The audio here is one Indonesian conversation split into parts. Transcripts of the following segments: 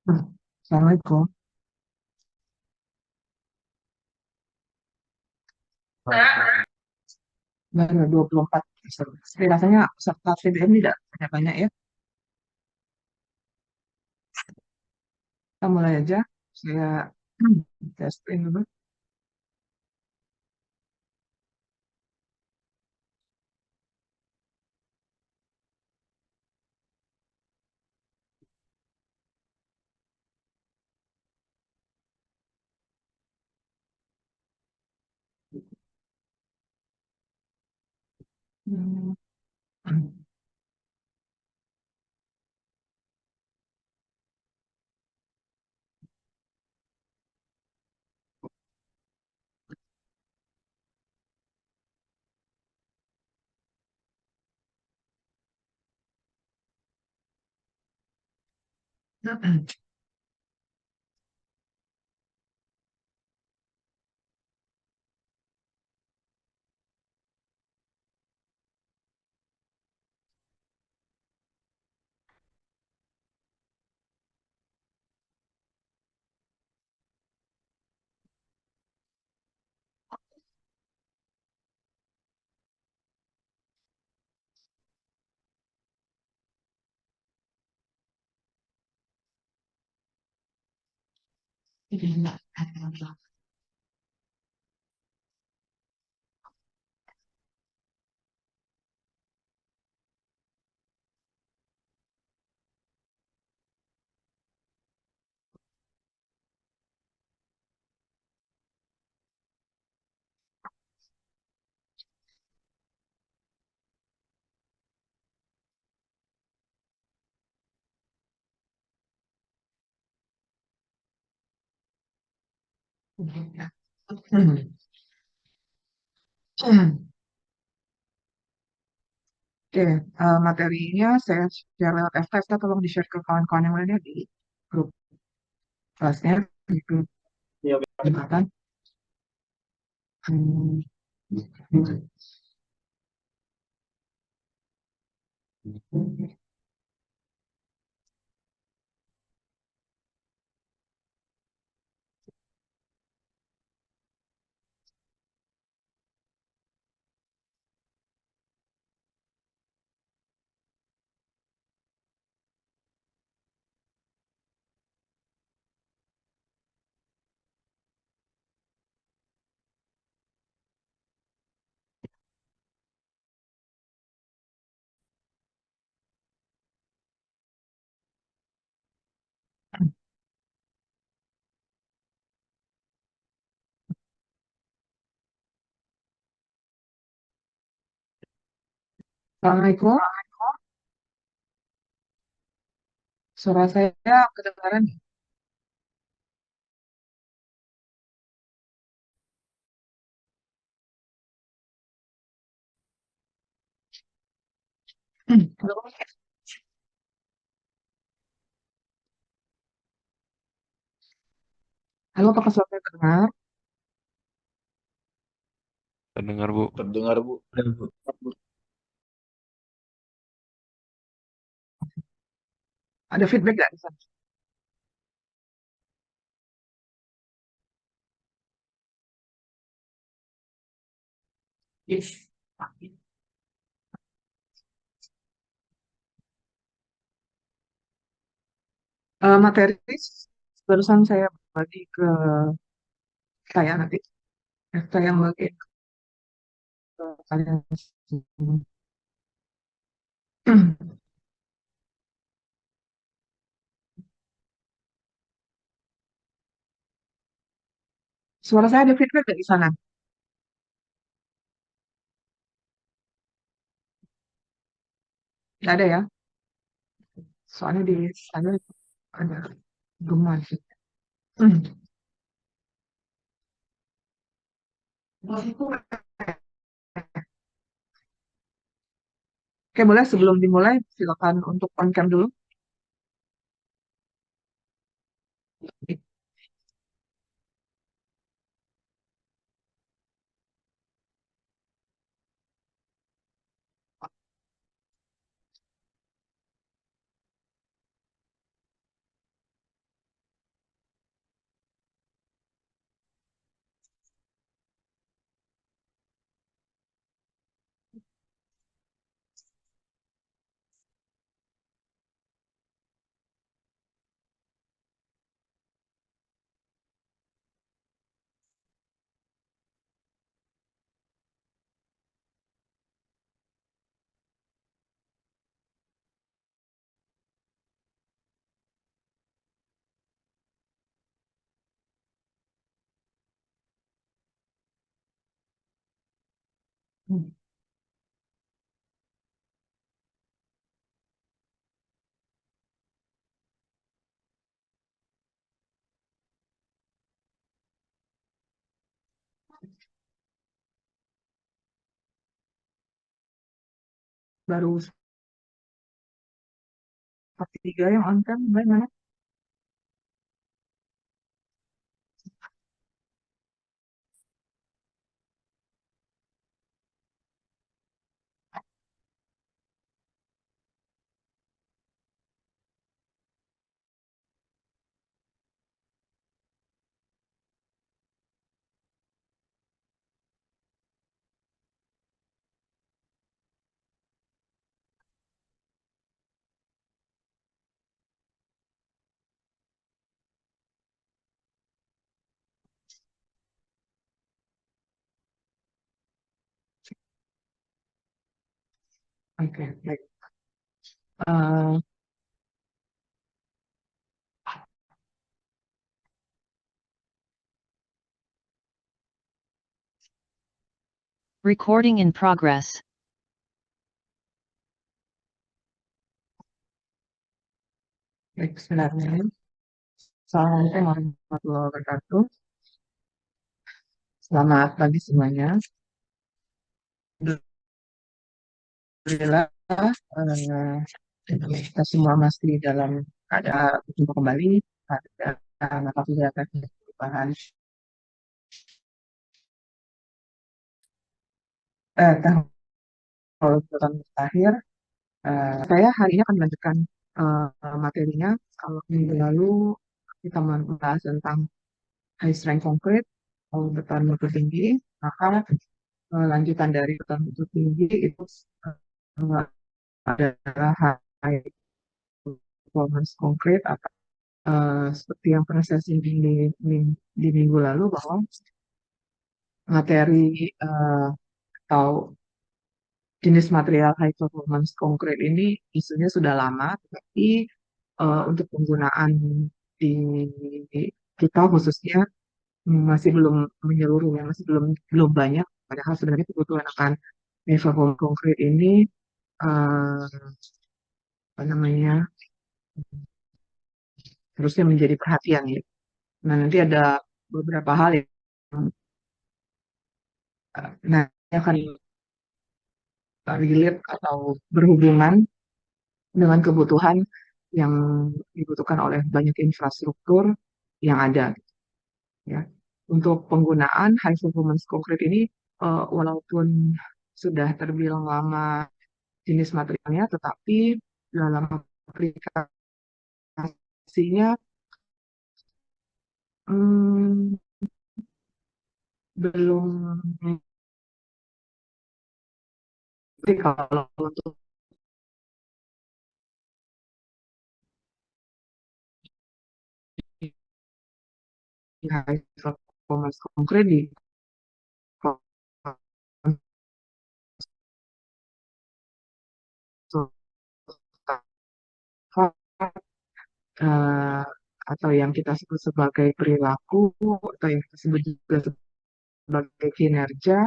Assalamualaikum. Baru 24. Tapi rasanya peserta VBM tidak banyak-banyak ya. Kita mulai aja. Saya testing dulu. Hmm. Oke, materinya saya share lewat FF, tolong di-share ke kawan-kawan yang lainnya di grup kelasnya, di grup jembatan. Hmm. Assalamualaikum, suara saya kedengaran? Halo, halo, apakah suara saya terdengar? Terdengar, Bu. Terdengar, Bu. Ada feedback nggak di sana? Yes. Materi barusan saya bagi ke saya nanti. Saya yang bagi ke kalian. Suara saya ada feedback nggak di sana? Nggak ada ya? Soalnya di sana ada gema sih. Oke, boleh sebelum dimulai, silakan untuk on cam dulu. Baru seperti tiga yang on cam gimana? Oke, baik. Eh, Recording in progress. Baik, sebenarnya. Assalamualaikum warahmatullahi wabarakatuh. Selamat pagi semuanya. Alhamdulillah, kita semua masih dalam keadaan berjumpa kembali pada mata kuliah teknik perubahan tahun terakhir. Saya hari ini akan melanjutkan materinya. Kalau minggu lalu kita membahas tentang high strength concrete atau beton mutu tinggi, maka lanjutan dari beton mutu tinggi itu uh, adalah high performance concrete atau seperti yang pernah saya singgung di minggu lalu bahwa materi atau jenis material high performance concrete ini isunya sudah lama, tetapi untuk penggunaan di kita khususnya masih belum menyeluruh, ya, masih belum belum banyak. Padahal sebenarnya kebutuhan akan high performance concrete ini eh, apa namanya harusnya menjadi perhatian ya. Nah, nanti ada beberapa hal yang nanti akan relate atau berhubungan dengan kebutuhan yang dibutuhkan oleh banyak infrastruktur yang ada ya. Untuk penggunaan high performance concrete ini walaupun sudah terbilang lama jenis materialnya, tetapi dalam aplikasinya hmm, belum kalau untuk high performance concrete di eh, atau yang kita sebut sebagai perilaku atau yang kita sebut juga sebagai kinerja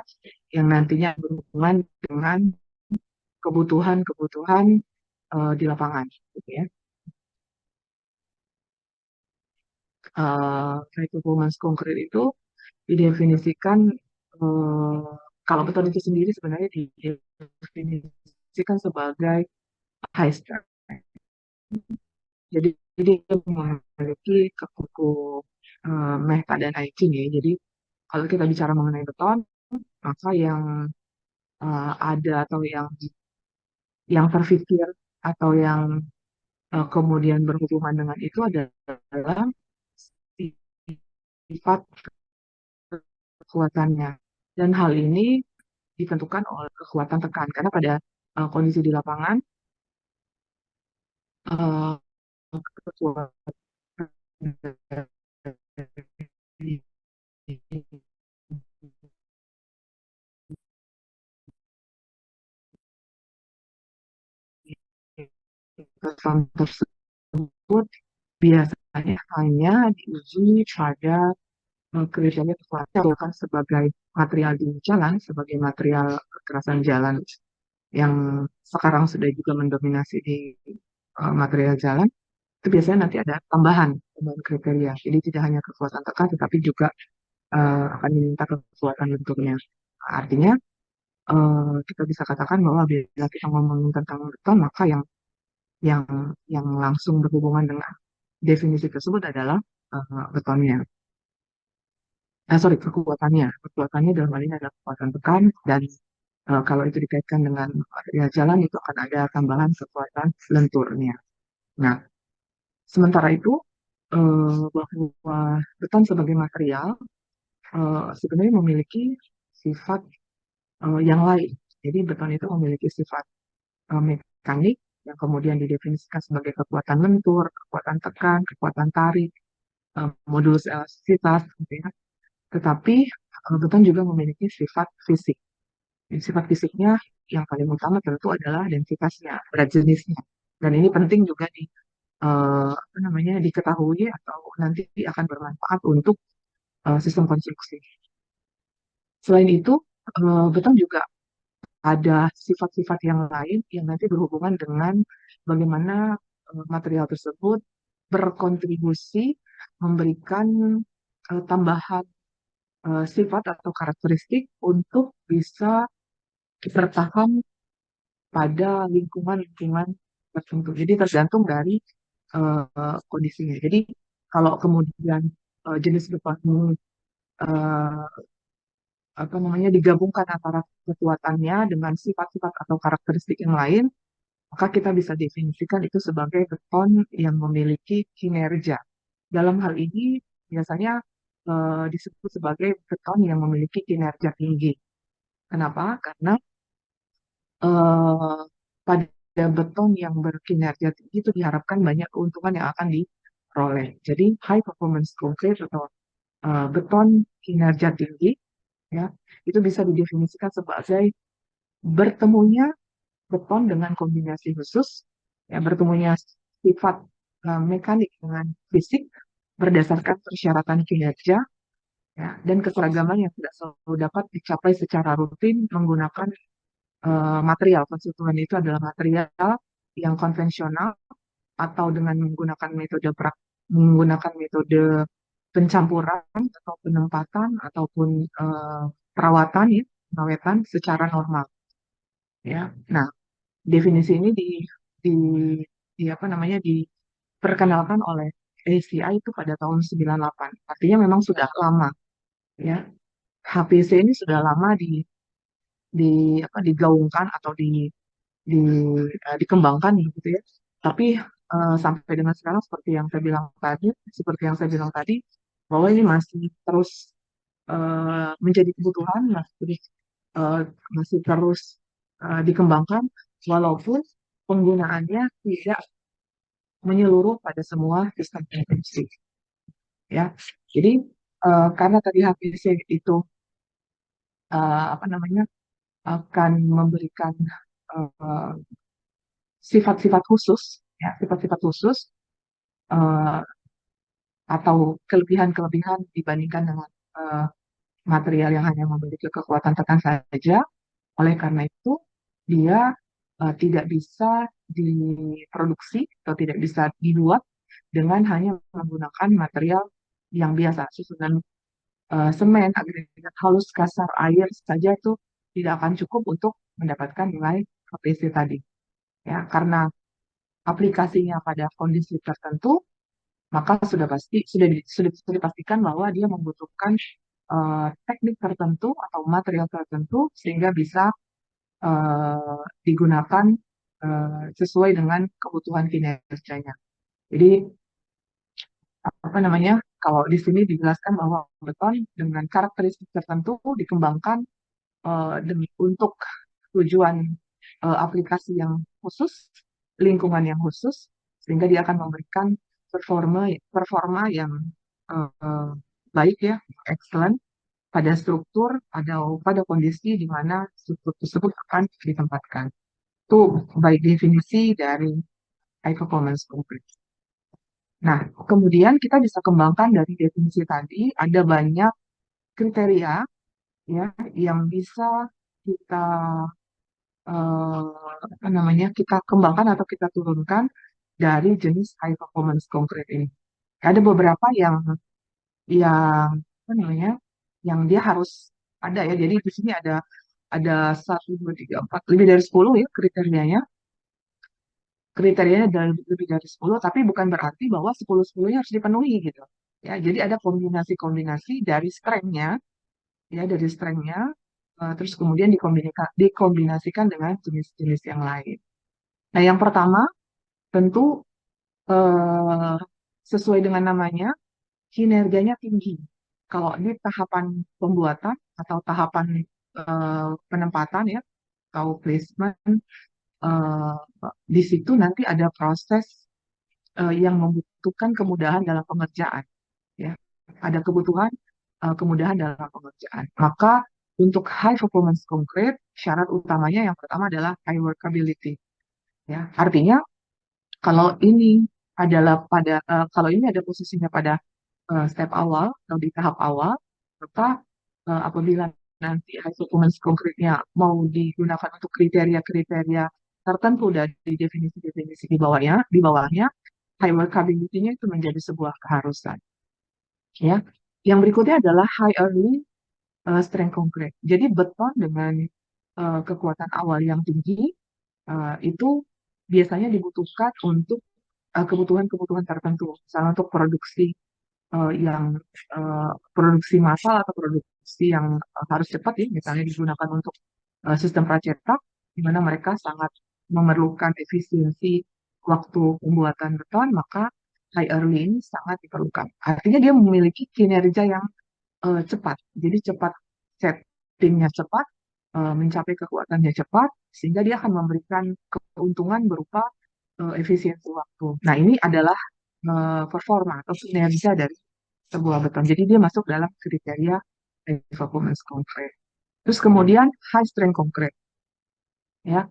yang nantinya berhubungan dengan kebutuhan-kebutuhan di lapangan, gitu ya. High performance concrete itu didefinisikan eh, kalau beton itu sendiri sebenarnya didefinisikan sebagai high strength. Jadi dia memiliki kekuku meh dan aicing ya. Jadi kalau kita bicara mengenai beton, maka yang ada atau yang terfikir atau yang kemudian berhubungan dengan itu adalah sifat kekuatannya. Dan hal ini ditentukan oleh kekuatan tekan karena pada kondisi di lapangan uh, kekuatan tersebut biasanya hanya diuji pada kriteria kekuatan sebagai material di jalan, sebagai material kekerasan jalan yang sekarang sudah juga mendominasi di material jalan, itu biasanya nanti ada tambahan kriteria. Jadi tidak hanya kekuatan tekan, tetapi juga akan diminta kekuatan bentuknya. Artinya kita bisa katakan bahwa bila kita ngomongin tentang beton, maka yang yang langsung berhubungan dengan definisi tersebut adalah betonnya. Sorry, kekuatannya dalam hal ini adalah kekuatan tekan dan kalau itu dikaitkan dengan material jalan itu akan ada tambahan kekuatan lenturnya. Nah, sementara itu bahwa beton sebagai material sebenarnya memiliki sifat yang lain. Jadi beton itu memiliki sifat mekanik yang kemudian didefinisikan sebagai kekuatan lentur, kekuatan tekan, kekuatan tarik, modulus elastisitas, gitu ya. Tetapi beton juga memiliki sifat fisik. Sifat fisiknya yang paling utama tentu adalah densitasnya, berat jenisnya. Dan ini penting juga apa namanya diketahui atau nanti akan bermanfaat untuk sistem konstruksi. Selain itu, beton juga ada sifat-sifat yang lain yang nanti berhubungan dengan bagaimana material tersebut berkontribusi memberikan tambahan sifat atau karakteristik untuk bisa bertahan pada lingkungan-lingkungan tertentu. Jadi tergantung dari kondisinya. Jadi kalau kemudian jenis beton ini uh, apa namanya digabungkan antara kekuatannya dengan sifat-sifat atau karakteristik yang lain, maka kita bisa definisikan itu sebagai beton yang memiliki kinerja. Dalam hal ini biasanya disebut sebagai beton yang memiliki kinerja tinggi. Kenapa? Karena eh, pada beton yang berkinerja tinggi itu diharapkan banyak keuntungan yang akan diperoleh. Jadi high performance concrete atau beton kinerja tinggi ya itu bisa didefinisikan sebagai bertemunya beton dengan kombinasi khusus, ya bertemunya sifat mekanik dengan fisik berdasarkan persyaratan kinerja, ya, dan keseragaman yang tidak selalu dapat dicapai secara rutin menggunakan material. Konstituen itu adalah material yang konvensional atau dengan menggunakan metode pencampuran atau penempatan ataupun perawatan ya, pengawetan secara normal. Ya, nah definisi ini di, di apa namanya diperkenalkan oleh ACI itu pada tahun 98. Artinya memang sudah lama ya. HPC ini sudah lama di apa digaungkan atau di dikembangkan gitu ya. Tapi sampai dengan sekarang seperti yang saya bilang tadi bahwa ini masih terus menjadi kebutuhan, eh, masih terus dikembangkan walaupun penggunaannya tidak menyeluruh pada semua sistem informasi ya. Jadi karena tadi HPC itu apa namanya akan memberikan eh, sifat-sifat khusus ya, sifat-sifat khusus eh, atau kelebihan-kelebihan dibandingkan dengan eh, material yang hanya memiliki kekuatan tekan saja. Oleh karena itu, dia tidak bisa diproduksi atau tidak bisa dibuat dengan hanya menggunakan material yang biasa, susunan semen, agregat halus, kasar, air saja itu tidak akan cukup untuk mendapatkan nilai HPC tadi. Ya, karena aplikasinya pada kondisi tertentu, maka sudah dipastikan bahwa dia membutuhkan teknik tertentu atau material tertentu sehingga bisa digunakan sesuai dengan kebutuhan kinerjanya. Jadi apa namanya? Kalau di sini dijelaskan bahwa beton dengan karakteristik tertentu dikembangkan untuk tujuan aplikasi yang khusus, lingkungan yang khusus, sehingga dia akan memberikan performa performa yang uh, baik ya, excellent pada struktur atau pada kondisi di mana struktur tersebut akan ditempatkan. Itu baik definisi dari high performance concrete. Nah, kemudian kita bisa kembangkan dari definisi tadi, ada banyak kriteria ya yang bisa kita apa namanya kita kembangkan atau kita turunkan dari jenis high performance concrete ini. Ada beberapa yang apa namanya yang dia harus ada ya. Jadi di sini ada satu dua tiga empat lebih dari 10 ya kriterianya dari lebih dari 10, tapi bukan berarti bahwa 10-10-nya harus dipenuhi gitu. Ya, jadi ada kombinasi-kombinasi dari strength-nya, ya dari strength-nya, terus kemudian dikombinasikan dengan jenis-jenis yang lain. Nah, yang pertama tentu eh, sesuai dengan namanya, kinerjanya tinggi. Kalau di tahapan pembuatan atau tahapan penempatan ya, atau placement, eh, di situ nanti ada proses yang membutuhkan kemudahan dalam pengerjaan. Ya, ada kemudahan dalam pengerjaan. Maka untuk high performance concrete, syarat utamanya yang pertama adalah high workability. Ya, artinya kalau ini ada posisinya pada step awal atau di tahap awal, maka apabila nanti high performance concrete-nya mau digunakan untuk kriteria-kriteria tertentu dari definisi-definisi di bawahnya high workability-nya itu menjadi sebuah keharusan. Ya, yang berikutnya adalah high early strength concrete. Jadi beton dengan kekuatan awal yang tinggi itu biasanya dibutuhkan untuk kebutuhan-kebutuhan tertentu, misalnya untuk yang produksi massal atau produksi yang harus cepat ya, misalnya digunakan untuk sistem pracetak, di mana mereka sangat memerlukan efisiensi waktu pembuatan beton, maka high early ini sangat diperlukan. Artinya dia memiliki kinerja yang cepat, jadi cepat settingnya cepat, mencapai kekuatannya cepat, sehingga dia akan memberikan keuntungan berupa efisiensi waktu. Nah, ini adalah performa atau kinerja dari sebuah beton. Jadi dia masuk dalam kriteria high performance concrete. Terus kemudian high strength concrete, ya.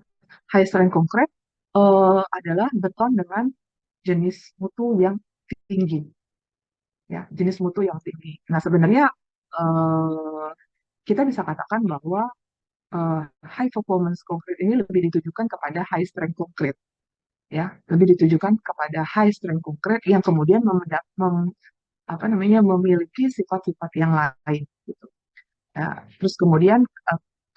High strength concrete adalah beton dengan jenis mutu yang tinggi, ya, jenis mutu yang tinggi. Nah, sebenarnya eh, kita bisa katakan bahwa eh, high performance concrete ini lebih ditujukan kepada high strength concrete, ya, lebih ditujukan kepada high strength concrete yang kemudian apa namanya memiliki sifat-sifat yang lain gitu. Ya, terus kemudian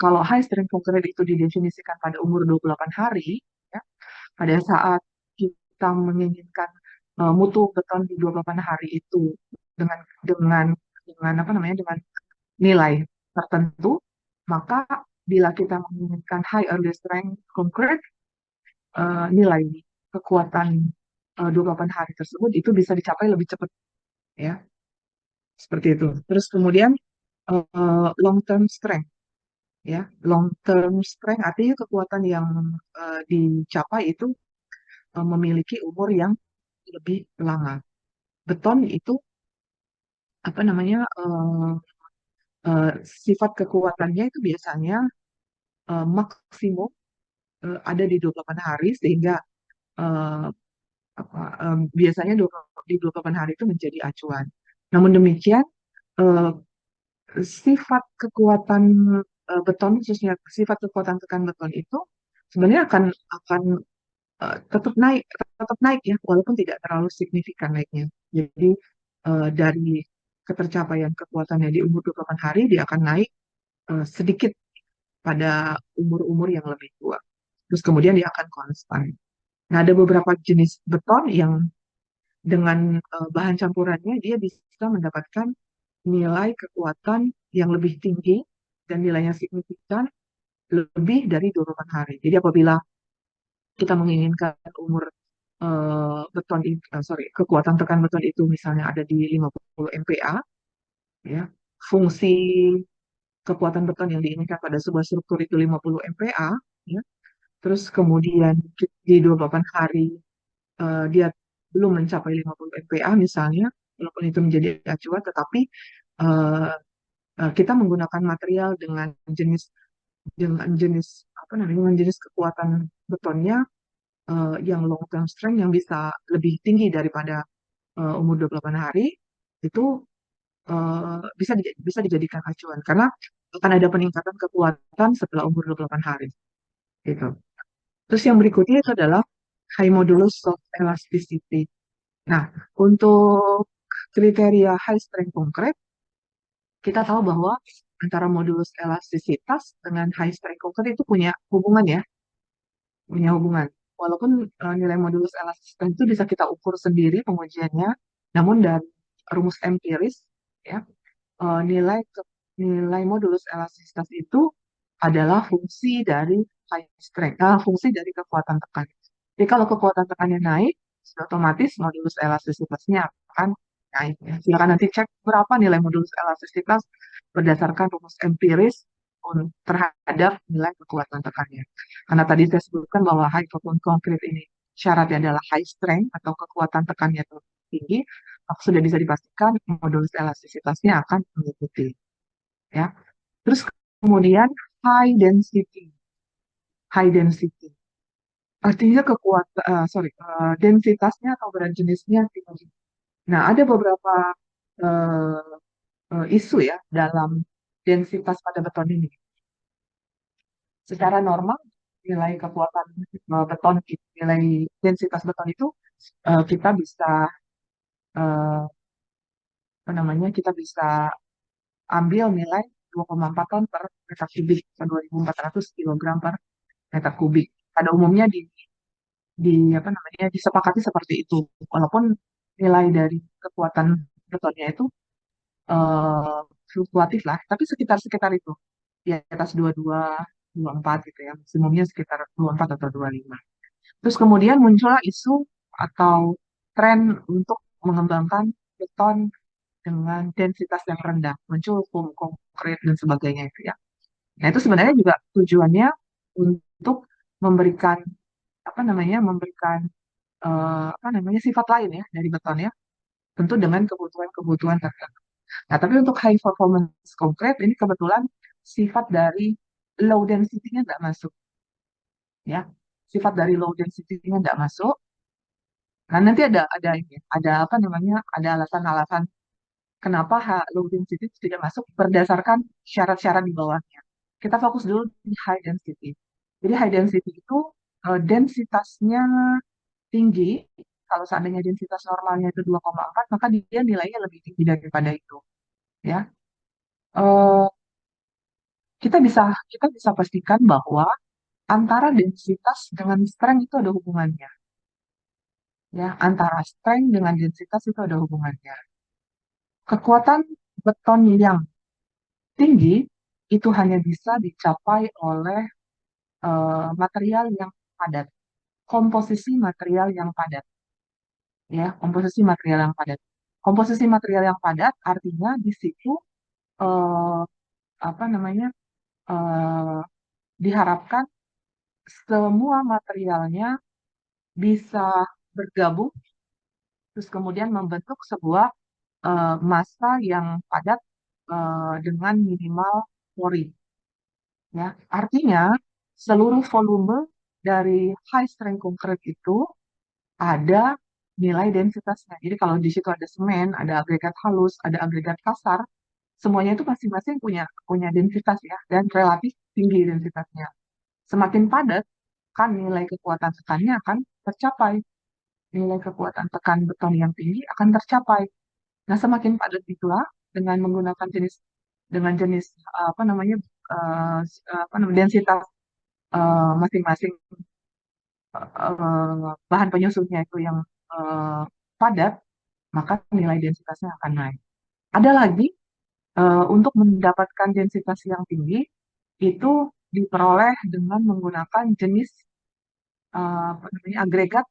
kalau high strength concrete itu didefinisikan pada umur 28 hari, ya, pada saat kita menginginkan mutu beton di 28 hari itu dengan dengan dengan apa namanya dengan nilai tertentu, maka bila kita menginginkan high early strength concrete, nilai kekuatan 28 hari tersebut itu bisa dicapai lebih cepat ya, seperti itu. Terus kemudian long term strength ya, long term strength artinya kekuatan yang dicapai itu memiliki umur yang lebih lama. Beton itu apa namanya sifat kekuatannya itu biasanya maksimum ada di 28 hari sehingga eh, biasanya di 28 hari itu menjadi acuan. Namun demikian eh, sifat kekuatan beton khususnya sifat kekuatan tekan beton itu sebenarnya akan tetap naik ya walaupun tidak terlalu signifikan naiknya. Jadi dari ketercapaian kekuatannya di umur 28 hari dia akan naik sedikit pada umur-umur yang lebih tua. Terus kemudian dia akan konstan. Nah, ada beberapa jenis beton yang dengan bahan campurannya dia bisa mendapatkan nilai kekuatan yang lebih tinggi dan nilainya signifikan lebih dari 28 hari. Jadi apabila kita menginginkan umur kekuatan tekan beton itu misalnya ada di 50 MPa, ya, fungsi kekuatan beton yang diinginkan pada sebuah struktur itu 50 MPa, ya, terus kemudian di 28 hari dia belum mencapai 50 MPa misalnya, walaupun itu menjadi acuan, tetapi eh, kita menggunakan material dengan jenis apa namanya, dengan jenis kekuatan betonnya yang long term strength yang bisa lebih tinggi daripada umur 28 hari itu bisa dijadikan acuan karena akan ada peningkatan kekuatan setelah umur 28 hari gitu. Terus yang berikutnya itu adalah high modulus soft elasticity. Nah, untuk kriteria high strength concrete, kita tahu bahwa antara modulus elastisitas dengan high strength concrete itu punya hubungan. Walaupun nilai modulus elastisitas itu bisa kita ukur sendiri pengujiannya, namun dari rumus empiris, ya, eh, nilai ke- nilai modulus elastisitas itu adalah fungsi dari kekuatan tekan. Jadi kalau kekuatan tekannya naik, sudah otomatis modulus elastisitasnya akan naik. Ya. Silakan nanti cek berapa nilai modulus elastisitas berdasarkan rumus empiris terhadap nilai kekuatan tekannya. Karena tadi saya sebutkan bahwa high performance concrete ini syaratnya adalah high strength atau kekuatan tekannya tinggi, maka sudah bisa dipastikan modulus elastisitasnya akan mengikuti. Ya. Terus kemudian high density. High density. Artinya densitasnya atau berat jenisnya tinggi. Nah, ada beberapa eh, isu ya dalam densitas pada beton ini. Secara normal, nilai kekuatan nilai densitas beton itu kita bisa eh, apa namanya, kita bisa ambil nilai 2,4 ton per meter kubik atau 2.400 kilogram per meter kubik. Pada umumnya di apa namanya disepakati seperti itu. Walaupun nilai dari kekuatan betonnya itu eh, fluktuatif lah, tapi sekitar-sekitar itu di atas 22, 24 gitu ya. Maksimumnya sekitar 24 atau 25. Terus kemudian muncullah isu atau tren untuk mengembangkan beton dengan densitas yang rendah, muncul foam konkret dan sebagainya itu ya. Nah, itu sebenarnya juga tujuannya untuk memberikan memberikan sifat lain ya dari beton ya, tentu dengan kebutuhan-kebutuhan tertentu. Nah, tapi untuk high performance concrete ini kebetulan sifat dari low density-nya nggak masuk ya. Sifat dari low density-nya nggak masuk. Nah, nanti ada alasan-alasan kenapa low density itu tidak masuk berdasarkan syarat-syarat di bawahnya. Kita fokus dulu di high density. Jadi high density itu densitasnya tinggi. Kalau seandainya densitas normalnya itu 2,4, maka dia nilainya lebih tinggi daripada itu. Ya, Eh, kita bisa pastikan bahwa antara densitas dengan strength itu ada hubungannya. Ya, antara strength dengan densitas itu ada hubungannya. Kekuatan beton yang tinggi itu hanya bisa dicapai oleh material yang padat, komposisi material yang padat, ya, komposisi material yang padat. Komposisi material yang padat artinya di situ eh, apa namanya eh, diharapkan semua materialnya bisa bergabung terus kemudian membentuk sebuah massa yang padat dengan minimal pori. Ya, artinya seluruh volume dari high strength concrete itu ada nilai densitasnya. Jadi kalau di situ ada semen, ada agregat halus, ada agregat kasar, semuanya itu masing-masing punya punya densitas ya dan relatif tinggi densitasnya. Semakin padat, kan nilai kekuatan tekannya akan tercapai. Nilai kekuatan tekan beton yang tinggi akan tercapai. Nah, semakin padat itulah dengan menggunakan jenis densitas masing-masing bahan penyusunnya itu yang eh, padat, maka nilai densitasnya akan naik. Ada lagi untuk mendapatkan densitas yang tinggi itu diperoleh dengan menggunakan jenis agregat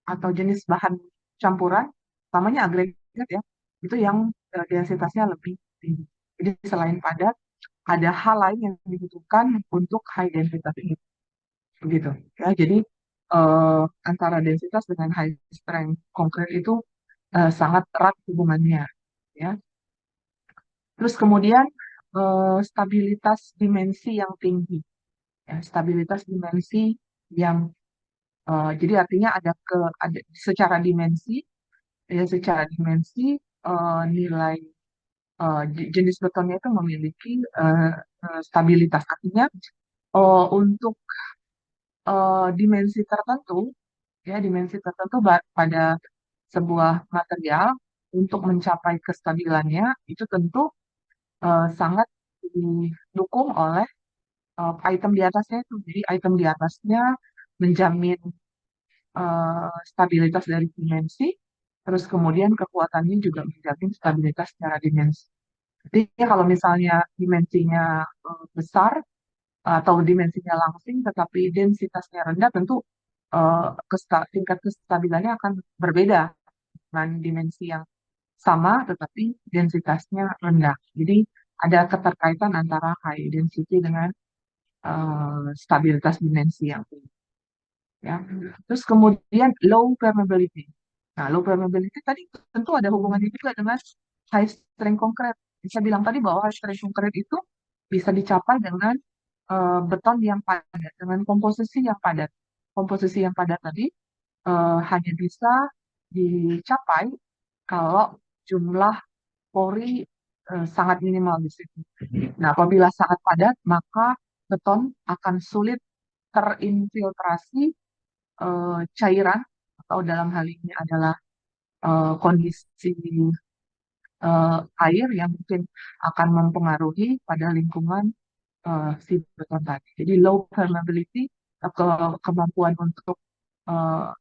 atau jenis bahan campuran, namanya agregat ya, itu yang densitasnya lebih tinggi. Jadi selain padat, ada hal lain yang dibutuhkan untuk high densitas ini, begitu. Ya, jadi antara densitas dengan high strength concrete itu sangat erat hubungannya, ya. Terus kemudian stabilitas dimensi yang tinggi, ya, stabilitas dimensi yang jadi artinya ada secara dimensi Ya secara dimensi nilai jenis betonnya itu memiliki stabilitas. Artinya untuk dimensi tertentu, ya dimensi tertentu pada sebuah material untuk mencapai kestabilannya itu tentu sangat didukung oleh item di atasnya itu. Jadi item di atasnya menjamin stabilitas dari dimensi, terus kemudian kekuatannya juga menjamin stabilitas secara dimensi. Jadi kalau misalnya dimensinya besar atau dimensinya langsing, tetapi densitasnya rendah, tentu tingkat kestabilannya akan berbeda dengan dimensi yang sama, tetapi densitasnya rendah. Jadi ada keterkaitan antara high density dengan stabilitas dimensi yang tinggi. Ya. Terus kemudian low permeability. Nah, low permeability tadi tentu ada hubungannya juga dengan high strength concrete. Bisa bilang tadi bahwa high strength concrete itu bisa dicapai dengan beton yang padat, dengan komposisi yang padat. Komposisi yang padat tadi hanya bisa dicapai kalau jumlah pori sangat minimal di situ. Nah, apabila sangat padat, maka beton akan sulit terinfiltrasi cairan atau dalam hal ini adalah kondisi air yang mungkin akan mempengaruhi pada lingkungan si beton tadi. Jadi low permeability kemampuan untuk uh,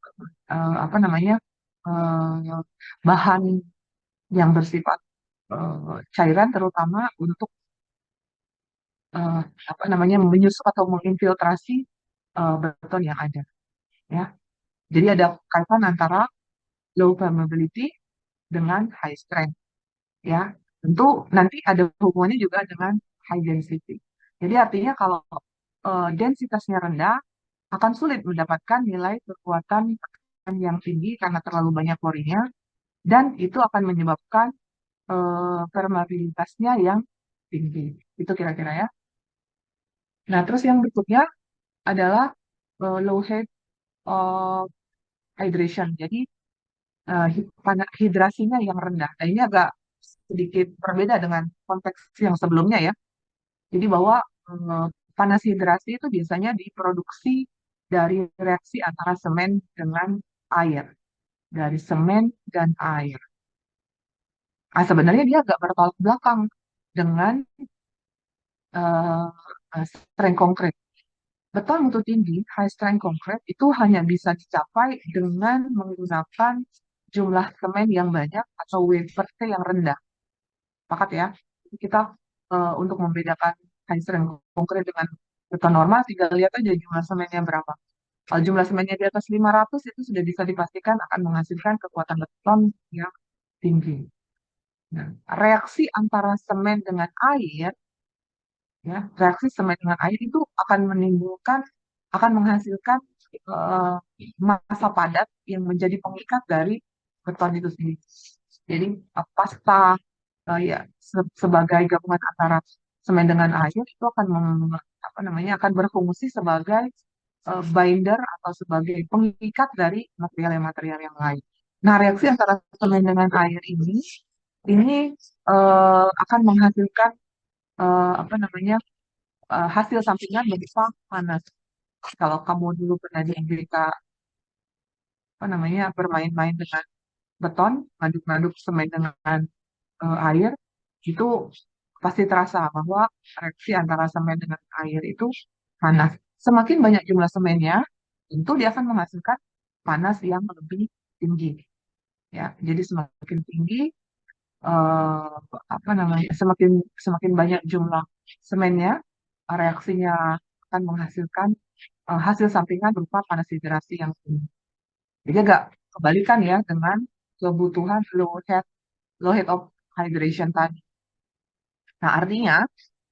apa namanya uh, bahan yang bersifat cairan terutama untuk uh, apa namanya menyusup atau menginfiltrasi beton yang ada. Ya, jadi ada kaitan antara low permeability dengan high strength. Ya, tentu nanti ada hubungannya juga dengan high density. Jadi artinya kalau densitasnya rendah akan sulit mendapatkan nilai kekuatan yang tinggi karena terlalu banyak porinya dan itu akan menyebabkan permeabilitasnya yang tinggi. Itu kira-kira ya. Nah, terus yang berikutnya adalah low head of hydration. Jadi hidrasinya yang rendah. Nah, ini agak sedikit berbeda dengan konteks yang sebelumnya ya. Jadi bahwa panas hidrasi itu biasanya diproduksi dari reaksi antara semen dengan air, dari semen dan air. Nah, sebenarnya dia agak bertolak belakang dengan strength concrete. Beton mutu tinggi, high strength concrete itu hanya bisa dicapai dengan menggunakan jumlah semen yang banyak atau weight per T yang rendah. Sepakat ya? Jadi kita untuk membedakan high strength concrete dengan beton normal, tinggal lihat aja jumlah semennya berapa. Kalau jumlah semennya di atas 500 itu sudah bisa dipastikan akan menghasilkan kekuatan beton yang tinggi. Nah, reaksi antara semen dengan air, ya, reaksi semen dengan air itu akan menghasilkan eh, massa padat yang menjadi pengikat dari beton itu sendiri. Jadi pasta ya sebagai gabungan antara semen dengan air itu akan apa namanya akan berfungsi sebagai binder atau sebagai pengikat dari material-material yang lain. Nah, reaksi antara semen dengan air ini akan menghasilkan apa namanya hasil sampingan berupa panas. Kalau kamu dulu pernah di Amerika apa namanya bermain-main dengan beton, ngaduk-ngaduk semen dengan air, itu pasti terasa bahwa reaksi antara semen dengan air itu panas. Semakin banyak jumlah semennya, tentu dia akan menghasilkan panas yang lebih tinggi. Ya, jadi semakin tinggi, eh, apa namanya, semakin semakin banyak jumlah semennya, reaksinya akan menghasilkan hasil sampingan berupa panas hidrasi yang tinggi. Jadi agak kebalikan ya dengan kebutuhan low head of hydration tadi. Nah,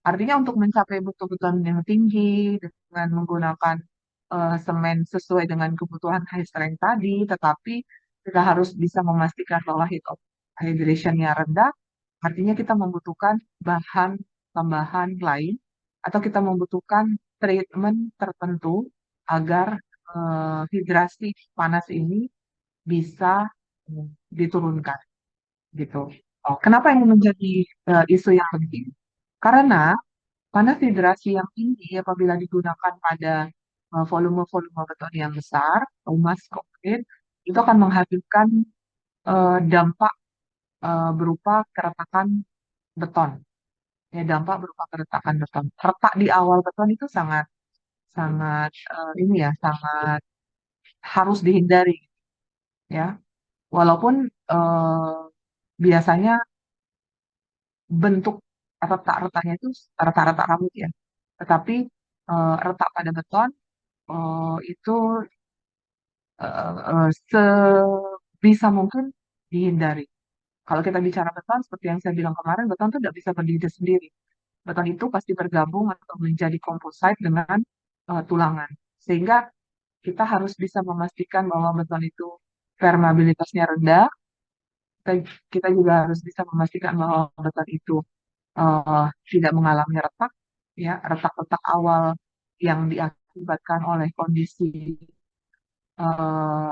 artinya untuk mencapai betul-betul yang tinggi dengan menggunakan semen sesuai dengan kebutuhan high strength tadi, tetapi kita harus bisa memastikan bahwa heat of hydration-nya rendah, artinya kita membutuhkan bahan tambahan lain atau kita membutuhkan treatment tertentu agar hidrasi panas ini bisa diturunkan gitu. Oh, kenapa ini menjadi isu yang penting? Karena panas hidrasi yang tinggi apabila digunakan pada volume-volume beton yang besar, emas konkrit, itu akan menghasilkan dampak berupa keretakan beton. Ya, dampak berupa keretakan beton. Retak di awal beton itu sangat sangat ini ya, sangat harus dihindari ya. Walaupun biasanya bentuk retak-retaknya itu retak-retak rambut ya. Tetapi retak pada beton itu sebisa mungkin dihindari. Kalau kita bicara beton, seperti yang saya bilang kemarin, beton itu tidak bisa berdiri sendiri. Beton itu pasti bergabung atau menjadi komposite dengan tulangan. Sehingga kita harus bisa memastikan bahwa beton itu permeabilitasnya rendah. Kita, kita juga harus bisa memastikan bahwa beton itu tidak mengalami retak, ya retak-retak awal yang diakibatkan oleh kondisi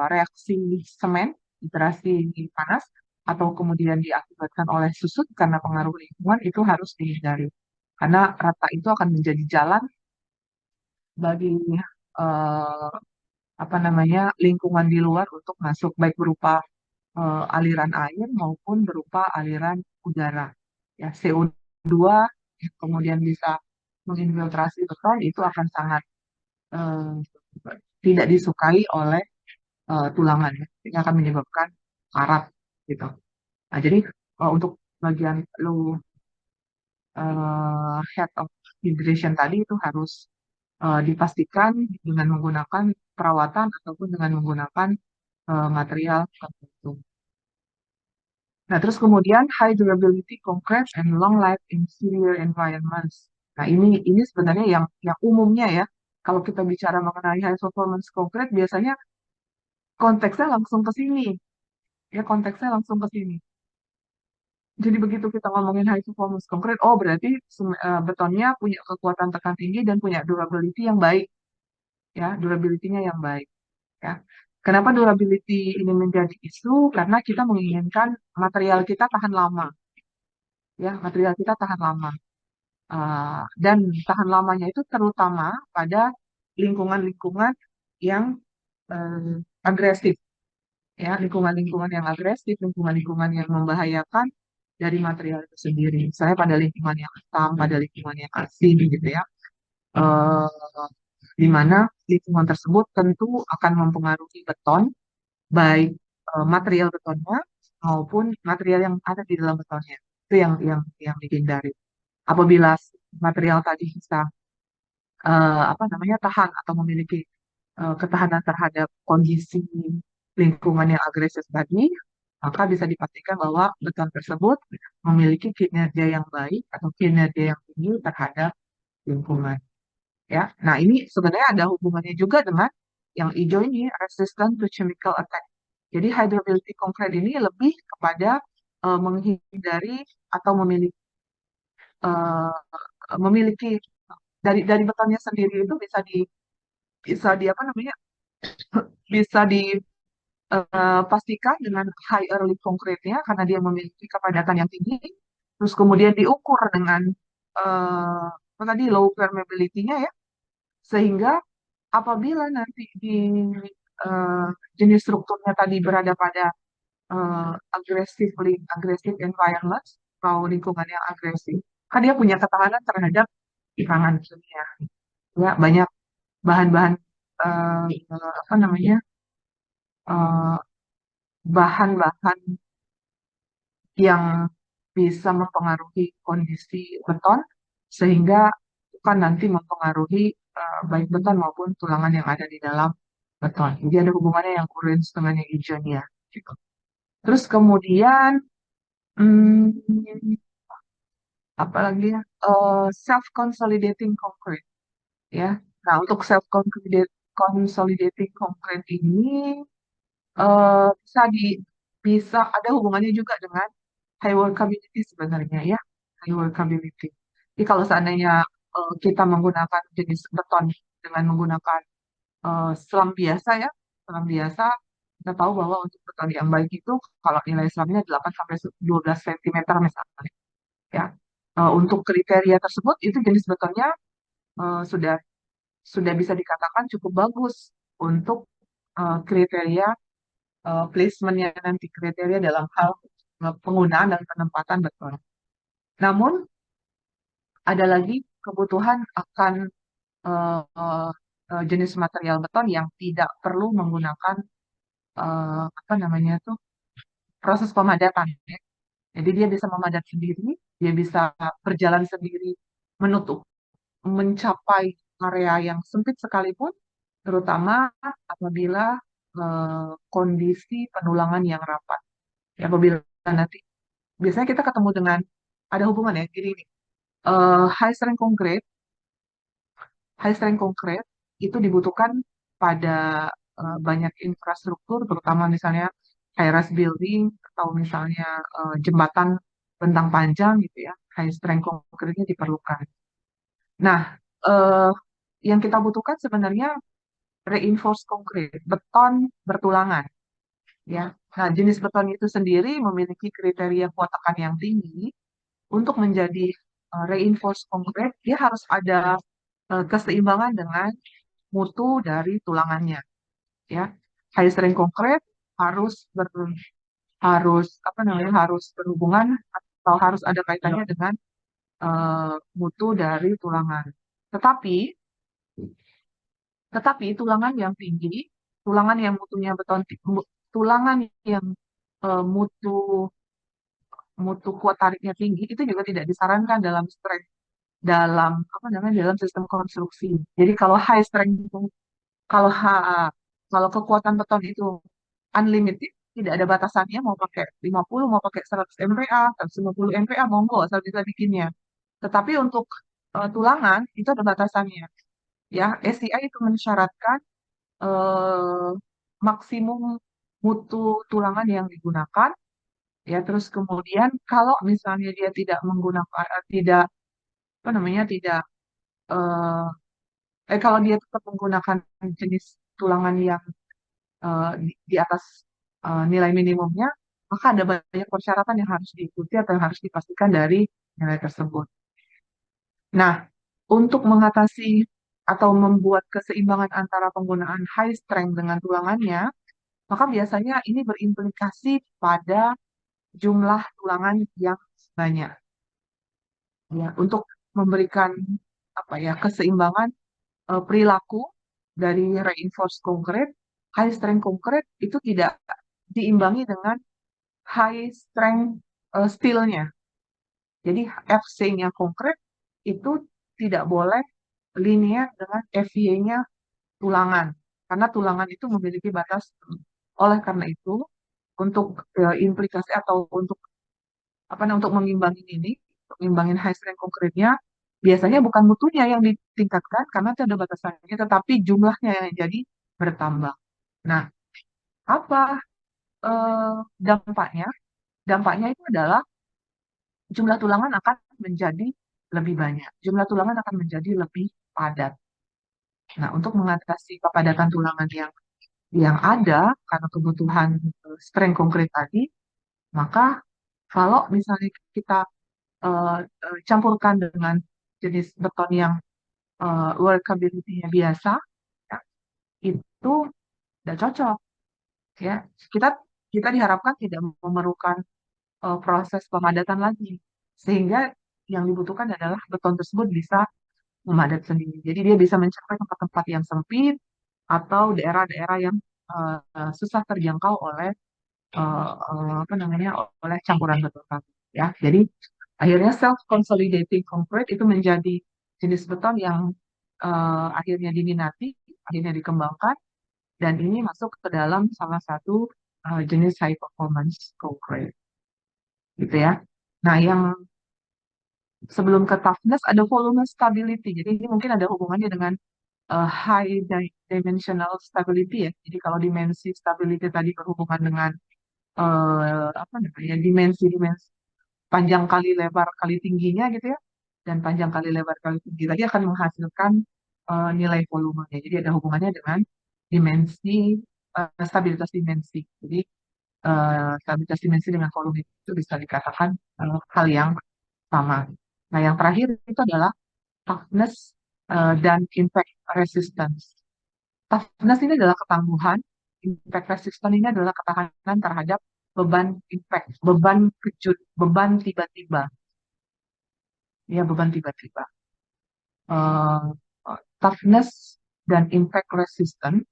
reaksi semen, iterasi panas, atau kemudian diakibatkan oleh susut karena pengaruh lingkungan itu harus dihindari. Karena retak itu akan menjadi jalan bagi eh, apa namanya lingkungan di luar untuk masuk baik berupa aliran air maupun berupa aliran udara. Ya, CO2 yang kemudian bisa menginfiltrasi beton itu akan sangat eh, tidak disukai oleh tulangan ya. Ini akan menyebabkan karat gitu. Nah, jadi untuk bagian low head of hydration tadi itu harus dipastikan dengan menggunakan perawatan ataupun dengan menggunakan material tertentu. Nah, terus kemudian high durability concrete and long life in severe environments. Nah, ini sebenarnya yang umumnya ya. Kalau kita bicara mengenai high performance concrete, biasanya konteksnya langsung ke sini. Ya, konteksnya langsung ke sini. Jadi begitu kita ngomongin high performance concrete, oh berarti betonnya punya kekuatan tekan tinggi dan punya durability yang baik. Ya, durability-nya yang baik. Ya. Kenapa durability ini menjadi isu? Karena kita menginginkan material kita tahan lama. Ya, material kita tahan lama. Dan tahan lamanya itu terutama pada lingkungan-lingkungan yang agresif, ya lingkungan-lingkungan yang agresif, lingkungan-lingkungan yang membahayakan dari material itu sendiri. Misalnya pada lingkungan yang asam, pada lingkungan yang asin, gitu ya, eh, di mana lingkungan tersebut tentu akan mempengaruhi beton, baik material betonnya maupun material yang ada di dalam betonnya. Itu yang dihindari. Apabila material tadi bisa apa namanya tahan atau memiliki ketahanan terhadap kondisi lingkungan yang agresif tadi, maka bisa dipastikan bahwa beton tersebut memiliki kinerja yang baik atau kinerja yang tinggi terhadap lingkungan. Ya, nah ini sebenarnya ada hubungannya juga dengan yang hijau ini resistant to chemical attack. Jadi high durability concrete ini lebih kepada menghindari atau memiliki dari betonnya sendiri itu bisa di apa namanya bisa dipastikan dengan high early concrete-nya karena dia memiliki kepadatan yang tinggi, terus kemudian diukur dengan apa tadi low permeability-nya ya, sehingga apabila nanti di eh, jenis strukturnya tadi berada pada agresif environment atau lingkungan yang agresif, kan dia punya ketahanan terhadap serangan kimia. Ya, banyak bahan-bahan apa namanya eh, bahan-bahan yang bisa mempengaruhi kondisi beton sehingga itu kan nanti mempengaruhi baik beton maupun tulangan yang ada di dalam beton. Jadi ada hubungannya yang orange dengan yang hijaunya. Gitu. Terus kemudian hmm, apalagi ya self consolidating concrete ya. Nah untuk self consolidating concrete ini bisa bisa ada hubungannya juga dengan high workability sebenarnya ya, high workability. Jadi kalau seandainya kita menggunakan jenis beton dengan menggunakan selang biasa ya, selang biasa Kita tahu bahwa untuk beton yang baik itu kalau nilai SLAM-nya 8 sampai 12 cm misalnya. Ya. Untuk kriteria tersebut itu jenis betonnya sudah bisa dikatakan cukup bagus untuk kriteria placementnya nanti, kriteria dalam hal penggunaan dan penempatan beton. Namun ada lagi kebutuhan akan uh, jenis material beton yang tidak perlu menggunakan apa namanya tuh proses pemadatan, ya. Jadi dia bisa memadat sendiri, dia bisa berjalan sendiri, menutup, mencapai area yang sempit sekalipun, terutama apabila kondisi penulangan yang rapat. Ya, apabila nanti biasanya kita ketemu dengan ada hubungan ya, jadi ini high strength concrete, itu dibutuhkan pada banyak infrastruktur, terutama misalnya high-rise building atau misalnya jembatan bentang panjang gitu ya. High strength concrete-nya diperlukan. Nah, eh, yang kita butuhkan sebenarnya reinforced concrete, beton bertulangan ya. Nah, jenis beton itu sendiri memiliki kriteria kuat tekan yang tinggi. Untuk menjadi reinforced concrete, dia harus ada keseimbangan dengan mutu dari tulangannya, ya. High strength concrete harus harus apa namanya harus berhubungan atau harus ada kaitannya dengan mutu dari tulangan. Tetapi tulangan yang tinggi, tulangan yang mutunya tulangan yang mutu mutu kuat tariknya tinggi itu juga tidak disarankan dalam strength dalam apa namanya dalam sistem konstruksi. Jadi kalau high strength itu kalau kalau kekuatan beton itu unlimited, tidak ada batasannya, mau pakai 50, mau pakai 100 MPa, 150 MPa, monggo asal bisa bikinnya. Tetapi untuk tulangan itu ada batasannya. Ya, SCI itu mensyaratkan eh, maksimum mutu tulangan yang digunakan. Ya, terus kemudian kalau misalnya dia tidak menggunakan, tidak apa namanya, tidak eh, kalau dia tetap menggunakan jenis tulangan yang di atas nilai minimumnya, maka ada banyak persyaratan yang harus diikuti atau yang harus dipastikan dari nilai tersebut. Nah, untuk mengatasi atau membuat keseimbangan antara penggunaan high strength dengan tulangannya, maka biasanya ini berimplikasi pada jumlah tulangan yang banyak. Ya, untuk memberikan apa ya keseimbangan perilaku dari reinforced concrete, high strength concrete itu tidak diimbangi dengan high strength steel-nya. Jadi FC-nya konkret itu tidak boleh linear dengan FY-nya tulangan. Karena tulangan itu memiliki batas. Oleh karena itu, untuk implikasi atau untuk apa namanya untuk mengimbangin ini, untuk mengimbangin high strength konkretnya, biasanya bukan mutunya yang ditingkatkan karena itu ada batasannya, tetapi jumlahnya yang jadi bertambah. Nah, apa eh, dampaknya? Dampaknya itu adalah jumlah tulangan akan menjadi lebih banyak. Jumlah tulangan akan menjadi lebih padat. Nah, untuk mengatasi kepadatan tulangan yang ada karena kebutuhan strength konkret tadi, maka kalau misalnya kita campurkan dengan jenis beton yang workability-nya biasa, ya, itu tidak cocok. Ya, kita kita diharapkan tidak memerlukan proses pemadatan lagi, sehingga yang dibutuhkan adalah beton tersebut bisa memadat sendiri. Jadi dia bisa mencapai tempat-tempat yang sempit atau daerah-daerah yang susah terjangkau oleh apa namanya oleh campuran beton tadi. Ya, jadi akhirnya self consolidating concrete itu menjadi jenis beton yang akhirnya diminati, akhirnya dikembangkan, dan ini masuk ke dalam salah satu jenis high performance concrete, gitu ya. Nah, yang sebelum ke toughness ada volume stability. Jadi ini mungkin ada hubungannya dengan high dimensional stability ya. Jadi kalau dimensi stability tadi berhubungan dengan apa namanya dimensi-dimensi panjang kali lebar kali tingginya gitu ya. Dan panjang kali lebar kali tinggi tadi akan menghasilkan nilai volumenya. Jadi ada hubungannya dengan dimensi stabilitas dimensi. Jadi stabilitas dimensi dengan volume itu bisa dikatakan hal yang sama. Nah, yang terakhir itu adalah toughness dan impact resistance. Toughness ini adalah ketangguhan, impact resistance ini adalah ketahanan terhadap beban impact, beban kejut, beban tiba-tiba, ya beban tiba-tiba. Eh, Toughness dan impact resistance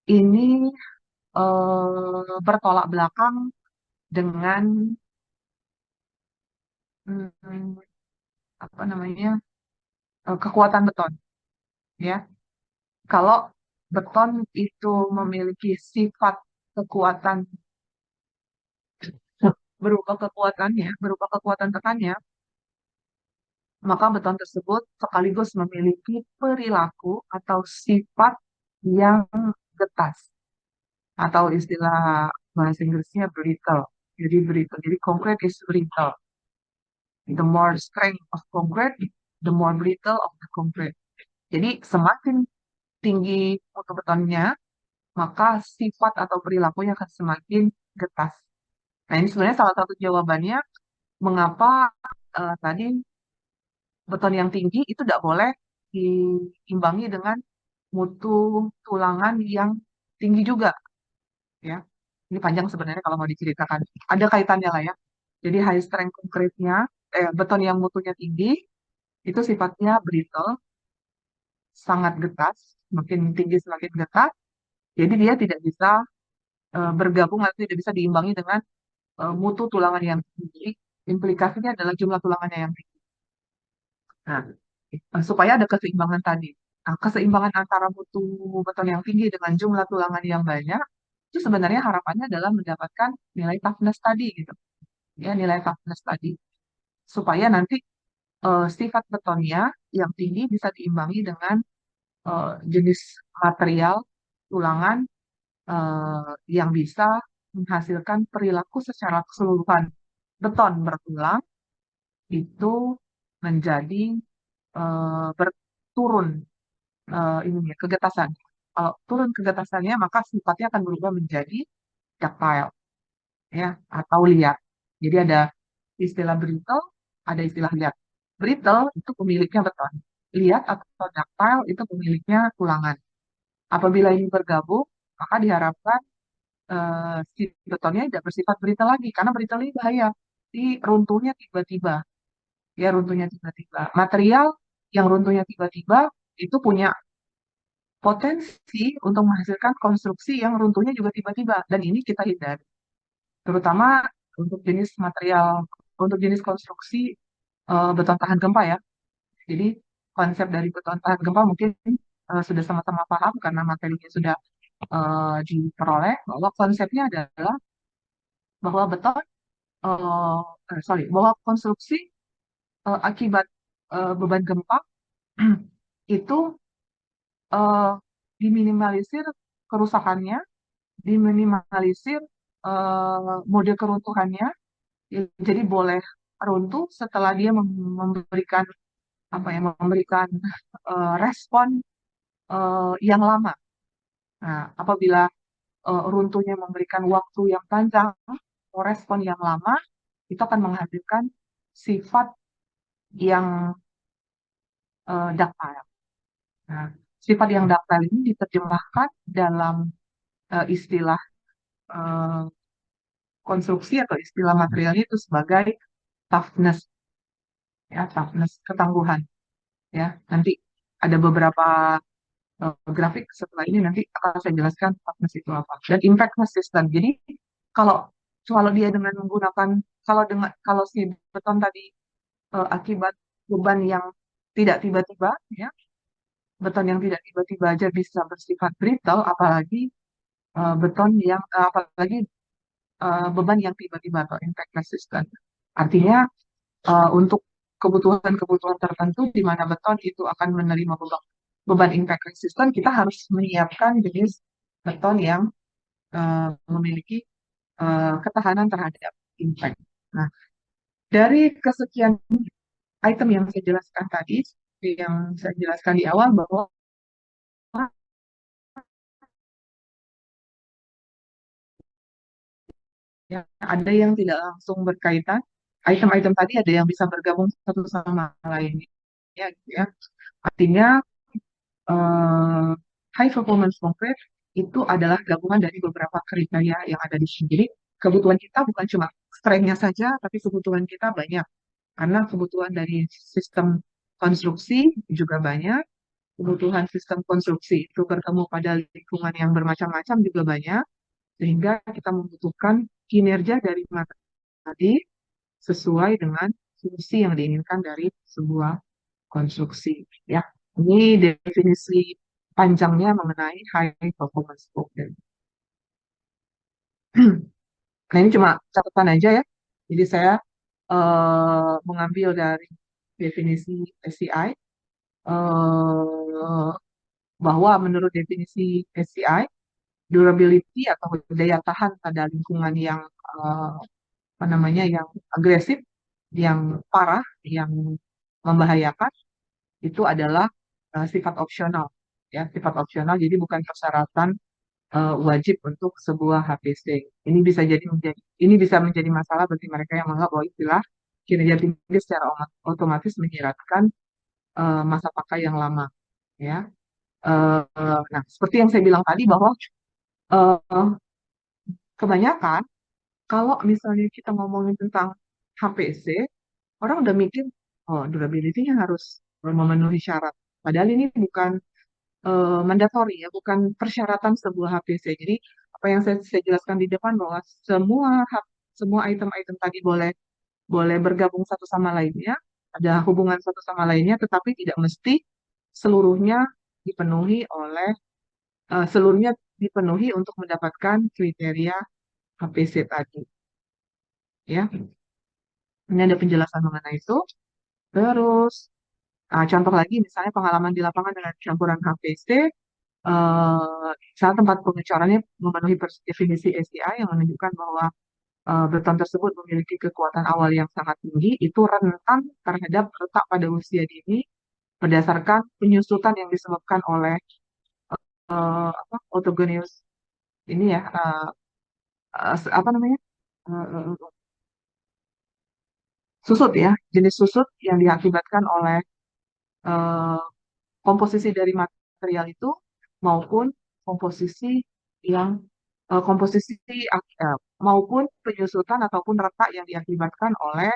ini bertolak belakang dengan hmm, apa namanya kekuatan beton, ya. Kalau beton itu memiliki sifat kekuatan berupa kekuatan tekannya, maka beton tersebut sekaligus memiliki perilaku atau sifat yang getas, atau istilah bahasa Inggrisnya brittle. Jadi brittle, jadi concrete is brittle. The more strength of concrete, the more brittle of the concrete. Jadi semakin tinggi mutu betonnya, maka sifat atau perilakunya akan semakin getas. Nah, ini sebenarnya salah satu jawabannya mengapa tadi beton yang tinggi itu tidak boleh diimbangi dengan mutu tulangan yang tinggi juga, ya. Ini panjang sebenarnya kalau mau diceritakan. Ada kaitannya lah ya. Jadi high strength concrete-nya, beton yang mutunya tinggi itu sifatnya brittle, sangat getas, semakin tinggi semakin getas. Jadi dia tidak bisa bergabung atau tidak bisa diimbangi dengan mutu tulangan yang tinggi. Implikasinya adalah jumlah tulangannya yang tinggi. Nah, supaya ada keseimbangan tadi. Nah, keseimbangan antara mutu beton yang tinggi dengan jumlah tulangan yang banyak, itu sebenarnya harapannya adalah mendapatkan nilai toughness tadi gitu. Ya, nilai toughness tadi. Supaya nanti sifat betonnya yang tinggi bisa diimbangi dengan jenis material tulangan yang bisa menghasilkan perilaku secara keseluruhan. Beton berulang itu menjadi berturun ininya kegetasan. Kalau turun kegetasannya, maka sifatnya akan berubah menjadi ductile, ya, atau liat. Jadi ada istilah brittle, ada istilah liat. Brittle itu pemiliknya beton. Liat atau ductile itu pemiliknya tulangan. Apabila ini bergabung, maka diharapkan si betonnya tidak bersifat brittle lagi, karena brittle ini bahaya. Di runtuhnya tiba-tiba, ya runtuhnya tiba-tiba. Material yang runtuhnya tiba-tiba itu punya potensi untuk menghasilkan konstruksi yang runtuhnya juga tiba-tiba, dan ini kita hindari. Terutama untuk jenis material, untuk jenis konstruksi beton tahan gempa ya. Jadi konsep dari beton tahan gempa mungkin sudah sama-sama paham karena materinya sudah diperoleh, bahwa konsepnya adalah bahwa beton, bahwa konstruksi akibat beban gempa itu eh, diminimalisir kerusakannya, diminimalisir mode keruntuhannya. Jadi boleh runtuh setelah dia memberikan apa ya, memberikan respon yang lama. Nah, apabila runtuhnya memberikan waktu yang panjang, respon yang lama, itu akan menghasilkan sifat yang ductile. Nah, sifat yang ductile ini diterjemahkan dalam istilah eh, konstruksi atau istilah materialnya itu sebagai toughness, ya, toughness, ketangguhan, ya. Nanti ada beberapa grafik setelah ini nanti akan saya jelaskan toughness itu apa. Dan impact resistant. Jadi kalau kalau dia dengan menggunakan kalau si beton tadi akibat beban yang tidak tiba-tiba, ya, beton yang tidak tiba-tiba aja bisa bersifat brittle, apalagi beton yang apalagi beban yang tiba-tiba atau impact resistant. Artinya untuk kebutuhan-kebutuhan tertentu di mana beton itu akan menerima beban impact resistant, kita harus menyiapkan jenis beton yang memiliki ketahanan terhadap impact. Nah, dari kesekian item yang saya jelaskan tadi, yang saya jelaskan di awal bahwa Ya, ada yang tidak langsung berkaitan. Item-item tadi ada yang bisa bergabung satu sama lainnya, ya, gitu ya. Artinya eh, high performance concrete itu adalah gabungan dari beberapa kriteria yang ada di sini. Jadi kebutuhan kita bukan cuma strength-nya saja, tapi kebutuhan kita banyak. Karena kebutuhan dari sistem konstruksi juga banyak, kebutuhan sistem konstruksi itu bertemu pada lingkungan yang bermacam-macam juga banyak, sehingga kita membutuhkan kinerja dari materi tadi sesuai dengan fungsi yang diinginkan dari sebuah konstruksi. Ya, ini definisi panjangnya mengenai high performance problem. Nah, ini cuma catatan aja ya. Jadi saya mengambil dari definisi SCI bahwa menurut definisi SCI, durability atau daya tahan pada lingkungan yang apa namanya yang agresif, yang parah, yang membahayakan itu adalah sifat opsional, ya sifat opsional. Jadi bukan persyaratan wajib untuk sebuah HPC. Ini bisa menjadi masalah bagi mereka yang menganggap bahwa istilah kinerja tinggi secara otomatis menyiratkan masa pakai yang lama, ya. Nah, seperti yang saya bilang tadi bahwa eh, kebanyakan kalau misalnya kita ngomongin tentang HPC, orang udah mikir, oh durability-nya harus memenuhi syarat. Padahal ini bukan mandatory ya, bukan persyaratan sebuah HPC. Jadi apa yang saya jelaskan di depan bahwa semua item-item tadi boleh boleh bergabung satu sama lainnya, ada hubungan satu sama lainnya, tetapi tidak mesti seluruhnya dipenuhi seluruhnya dipenuhi untuk mendapatkan kriteria HPC tadi. Ya, ini ada penjelasan mengenai itu. Terus, contoh lagi misalnya pengalaman di lapangan dengan campuran HPC, misalnya tempat pengecorannya memenuhi definisi SDI yang menunjukkan bahwa beton tersebut memiliki kekuatan awal yang sangat tinggi, itu rentan terhadap retak pada usia dini berdasarkan penyusutan yang disebabkan oleh autogenous ini ya, apa namanya, uh, susut ya, jenis susut yang diakibatkan oleh eh, komposisi dari material itu maupun komposisi yang komposisi maupun penyusutan ataupun retak yang diakibatkan oleh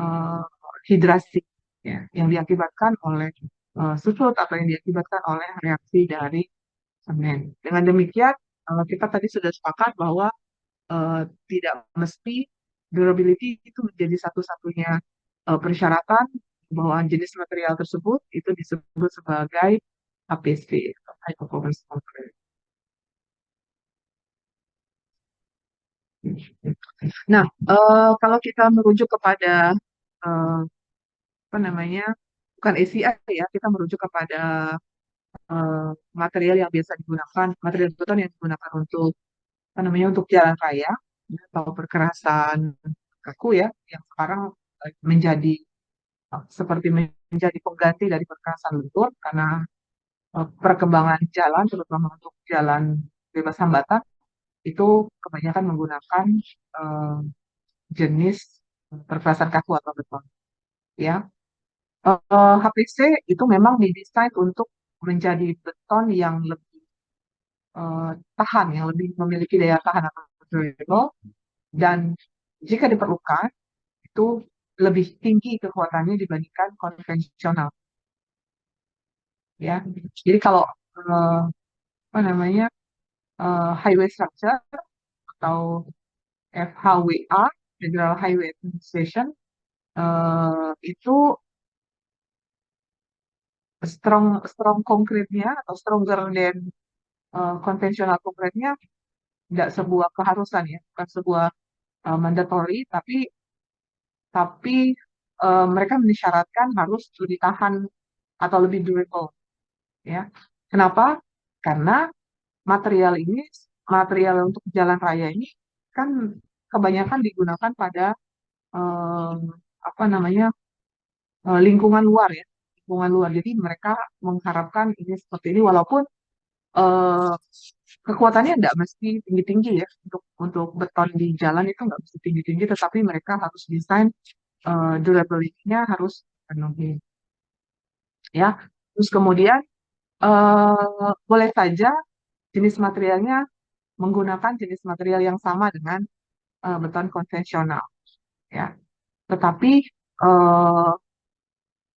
eh, hidrasi, ya, yang diakibatkan oleh susut atau yang diakibatkan oleh reaksi dari semen. Dengan demikian kita tadi sudah sepakat bahwa eh, tidak mesti durability itu menjadi satu-satunya persyaratan bahwa jenis material tersebut itu disebut sebagai HPC, High Performance Concrete. Nah, kalau kita merujuk kepada eh, apa namanya, bukan ACI ya, kita merujuk kepada eh, material yang biasa digunakan, material beton yang digunakan untuk apa namanya untuk jalan raya ya, atau perkerasan kaku ya, yang sekarang menjadi seperti menjadi pengganti dari perkerasan lentur karena perkembangan jalan, terutama untuk jalan bebas hambatan, itu kebanyakan menggunakan eh, jenis perkerasan kaku atau beton. Ya, HPC itu memang didesain untuk menjadi beton yang lebih tahan, yang lebih memiliki daya tahan atau durable, dan jika diperlukan itu lebih tinggi kekuatannya dibandingkan konvensional. Ya, jadi kalau apa namanya highway structure atau FHWA, Federal Highway Administration, itu strong strong konkretnya atau stronger than konvensional konkretnya tidak sebuah keharusan ya, bukan sebuah mandatory, tapi mereka mensyaratkan harus lebih tahan atau lebih durable ya. Kenapa? Karena material ini material untuk jalan raya ini kan kebanyakan digunakan pada eh, apa namanya lingkungan luar ya, lingkungan luar. Jadi mereka mengharapkan ini seperti ini walaupun eh, kekuatannya nggak mesti tinggi-tinggi ya, untuk beton di jalan itu nggak mesti tinggi-tinggi, tetapi mereka harus desain durability-nya harus penuhi ya. Terus kemudian boleh saja jenis materialnya menggunakan jenis material yang sama dengan beton konvensional ya. Tetapi eh,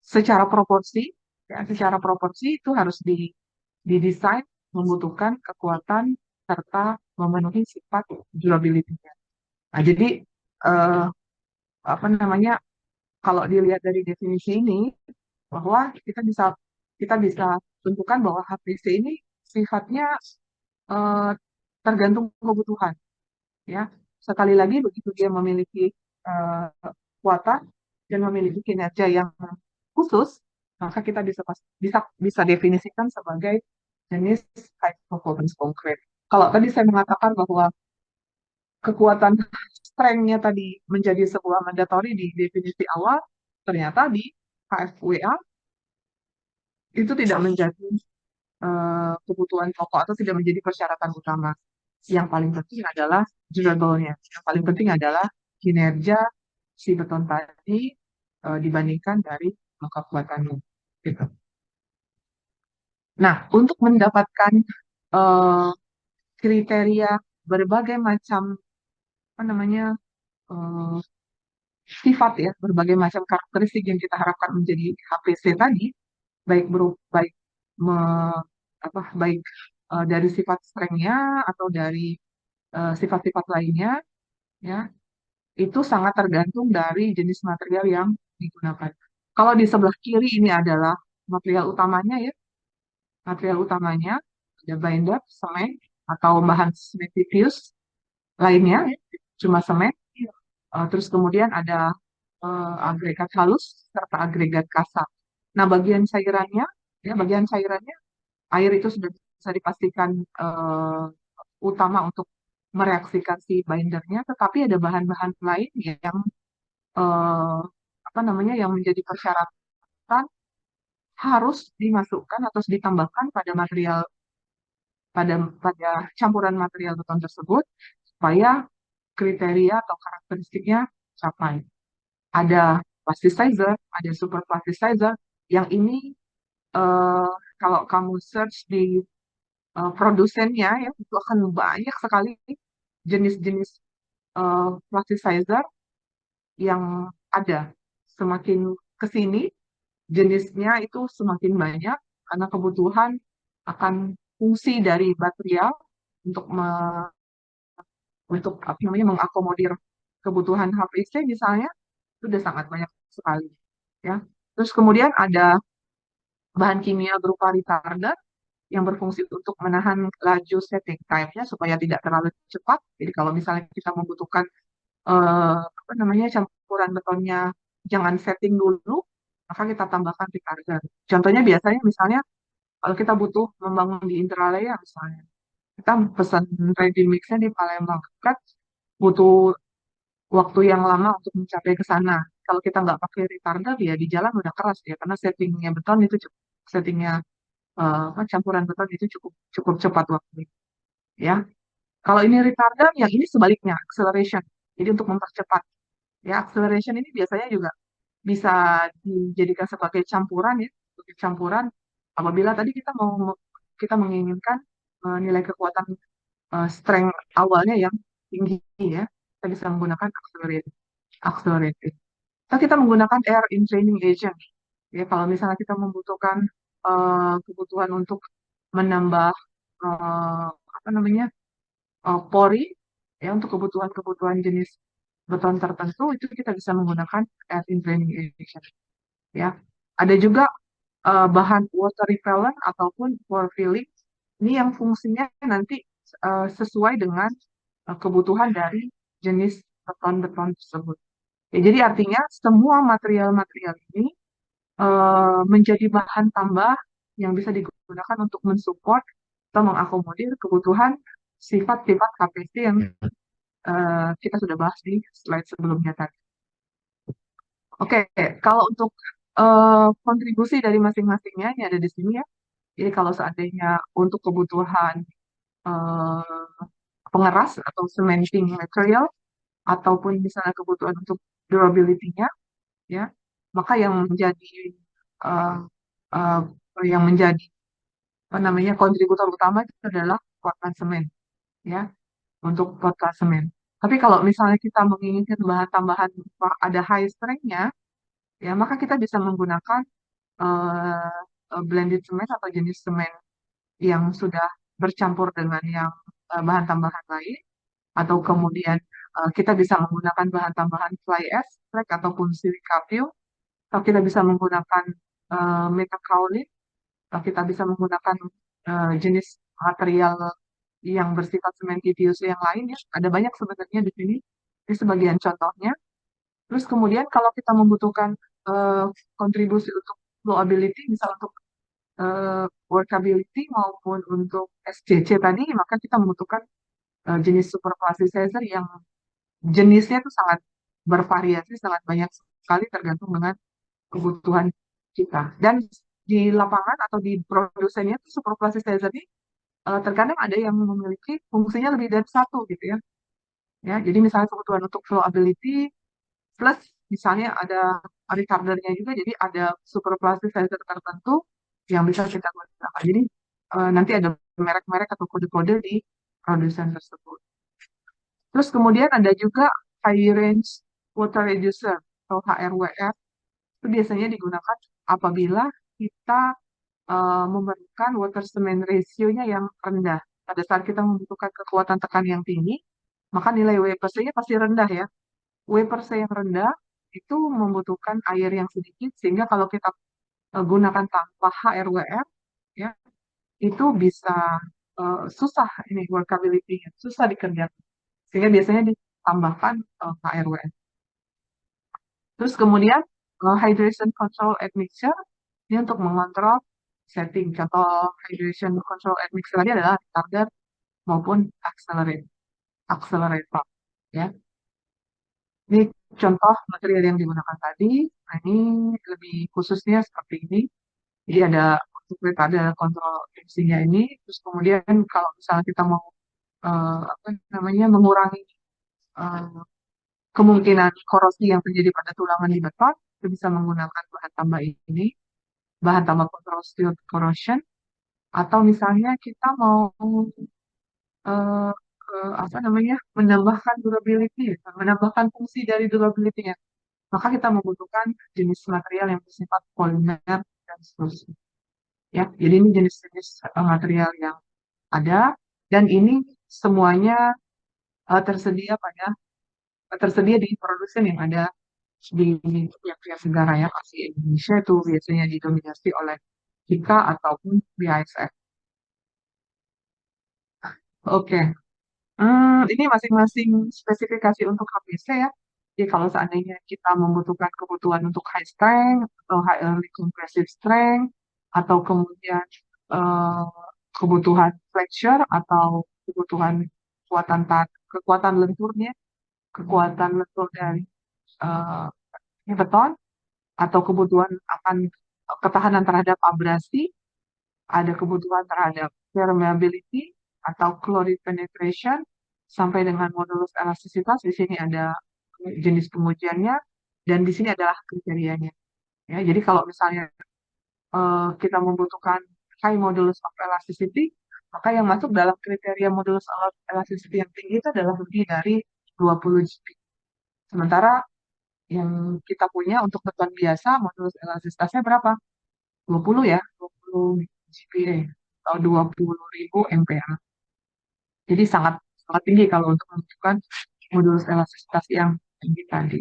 secara proporsi secara proporsi itu harus didesain membutuhkan kekuatan serta memenuhi sifat durability-nya. Nah, jadi eh, apa namanya, kalau dilihat dari definisi ini, bahwa kita bisa tentukan bahwa HPC ini sifatnya eh, tergantung kebutuhan ya. Sekali lagi begitu dia memiliki eh, kekuatan dan memiliki kinerja yang khusus, maka kita bisa bisa definisikan sebagai jenis high performance concrete. Kalau tadi saya mengatakan bahwa kekuatan strength-nya tadi menjadi sebuah mandatory di definisi awal, ternyata di KFWA itu tidak menjadi kebutuhan pokok atau tidak menjadi persyaratan utama. Yang paling penting adalah durable-nya. Yang paling penting adalah kinerja si beton tadi dibandingkan dari kekuatannya. Gitu. Nah, untuk mendapatkan eh, kriteria berbagai macam apa namanya eh, sifat ya, berbagai macam karakteristik yang kita harapkan menjadi HPC tadi, baik me- baik dari sifat strength-nya atau dari sifat-sifat lainnya ya, itu sangat tergantung dari jenis material yang digunakan. Kalau di sebelah kiri ini adalah material utamanya ya, material utamanya ada binder, semen atau bahan cementitious lainnya, ya, cuma semen. Terus kemudian ada agregat halus serta agregat kasar. Nah, bagian cairannya air itu sudah bisa dipastikan utama untuk mereaksikan si bindernya, tetapi ada bahan-bahan lain yang eh, apa namanya yang menjadi persyaratan harus dimasukkan atau ditambahkan pada pada pada campuran material beton tersebut supaya kriteria atau karakteristiknya capai. Ada plasticizer, ada super plasticizer yang ini eh, kalau kamu search di produsennya ya itu akan banyak sekali jenis-jenis plasticizer yang ada. Semakin ke sini jenisnya itu semakin banyak karena kebutuhan akan fungsi dari material untuk untuk apa namanya mengakomodir kebutuhan HPC misalnya itu sudah sangat banyak sekali ya. Terus kemudian ada bahan kimia berupa retardant yang berfungsi untuk menahan laju setting time-nya supaya tidak terlalu cepat. Jadi kalau misalnya kita membutuhkan apa namanya campuran betonnya jangan setting dulu, maka kita tambahkan retardant. Contohnya biasanya misalnya kalau kita butuh membangun di Intralaya misalnya, kita pesan ready mix-nya di Palembang, kan butuh waktu yang lama untuk mencapai ke sana. Kalau kita nggak pakai retardant ya di jalan udah keras ya, karena settingnya beton itu cukup, settingnya campuran beton itu cukup cukup cepat waktunya. Ya, kalau ini retardant, yang ini sebaliknya acceleration. Jadi untuk mempercepat. Ya, acceleration ini biasanya juga bisa dijadikan sebagai campuran ya, sebagai campuran apabila tadi kita menginginkan nilai kekuatan strength awalnya yang tinggi ya, kita bisa menggunakan accelerated. Atau kita menggunakan air entraining agent. Ya, kalau misalnya kita membutuhkan kebutuhan untuk menambah eh, apa namanya pori ya untuk kebutuhan-kebutuhan jenis beton tertentu itu kita bisa menggunakan air entraining agent. Ya, ada juga bahan water repellent ataupun pore filling. Ini yang fungsinya nanti sesuai dengan kebutuhan dari jenis beton-beton tersebut. Ya, jadi artinya semua material-material ini menjadi bahan tambah yang bisa digunakan untuk mensupport atau mengakomodir kebutuhan sifat-sifat KPC yang kita sudah bahas di slide sebelumnya tadi. Oke, kalau untuk kontribusi dari masing-masingnya ini ada di sini ya. Jadi kalau seandainya untuk kebutuhan eh, pengeras atau cementing material ataupun misalnya kebutuhan untuk durability-nya, ya, maka eh, eh, yang menjadi apa namanya kontributor utama itu adalah Portland semen, ya, untuk Portland semen. Tapi kalau misalnya kita menginginkan bahan tambahan ada high strength-nya, ya, maka kita bisa menggunakan eh, blended semen atau jenis semen yang sudah bercampur dengan yang bahan tambahan lain, atau kemudian kita bisa menggunakan bahan tambahan fly ash, slag ataupun silica fuel, atau kita bisa menggunakan metakaolin, atau kita bisa menggunakan jenis material yang bersifat cementitious yang lain, ya. Ada banyak sebenarnya di sini, di sebagian contohnya. Terus kemudian kalau kita membutuhkan eh, kontribusi untuk flowability, misal untuk workability maupun untuk SCC tadi, maka kita membutuhkan jenis super plasticizer yang jenisnya itu sangat bervariasi, sangat banyak sekali tergantung dengan kebutuhan kita. Dan di lapangan atau di produsennya itu super plasticizer ini terkadang ada yang memiliki fungsinya lebih dari satu gitu ya. Ya, jadi misalnya kebutuhan untuk flowability plus misalnya ada retardernya juga, jadi ada super plasticizer tertentu yang bisa kita gunakan. Jadi nanti ada merek-merek atau kode-kode di produsen tersebut. Terus kemudian ada juga high range water reducer atau HRWR. Itu biasanya digunakan apabila kita memerlukan water cement ratio-nya yang rendah. Pada saat kita membutuhkan kekuatan tekan yang tinggi, maka nilai W per C-nya pasti rendah ya. W per C yang rendah itu membutuhkan air yang sedikit, sehingga kalau kita gunakan tanpa HRWR, ya, itu bisa susah ini workability-nya, susah dikerjakan. Sehingga biasanya ditambahkan HRWR. Terus kemudian hydration control admixture ini untuk mengontrol setting. Contoh hydration control admixture tadi adalah retarder maupun accelerator. Ya, ini contoh material yang digunakan tadi. Nah, ini lebih khususnya seperti ini. Jadi ada untuk retarder kontrol fungsinya ini. Terus kemudian kalau misalnya kita mau apa namanya mengurangi eh, kemungkinan korosi yang terjadi pada tulangan di beton, kita bisa menggunakan bahan tambah ini, bahan tambah control steel corrosion, atau misalnya kita mau eh, apa namanya menambahkan durability, ya, menambahkan fungsi dari durability-nya, maka kita membutuhkan jenis material yang bersifat polimer dan seterusnya. Ya, jadi ini jenis-jenis material yang ada, dan ini semuanya tersedia di produsen yang ada di tiap-tiap negara, ya. Pasti Indonesia itu biasanya didominasi oleh Kika ataupun BASF. Oke. Ini masing-masing spesifikasi untuk HPC, ya. Jadi kalau seandainya kita membutuhkan kebutuhan untuk high strength atau highly compressive strength, atau kemudian eh, kebutuhan flexure atau kebutuhan kekuatan lenturnya, kekuatan lentur dari eh, beton, atau kebutuhan akan ketahanan terhadap abrasi, ada kebutuhan terhadap permeability atau chloride penetration, sampai dengan modulus elastisitas. Di sini ada jenis pengujiannya, dan di sini adalah kriterianya. Ya, jadi kalau misalnya kita membutuhkan high modulus of elasticity, maka yang masuk dalam kriteria modulus of elasticity yang tinggi itu adalah lebih dari 20 GP. Sementara yang kita punya untuk beton biasa, modulus elastisitasnya berapa? 20 ya, 20 GPA atau 20.000 MPa. Jadi sangat sangat tinggi kalau untuk menentukan modulus elastisitas yang tinggi tadi,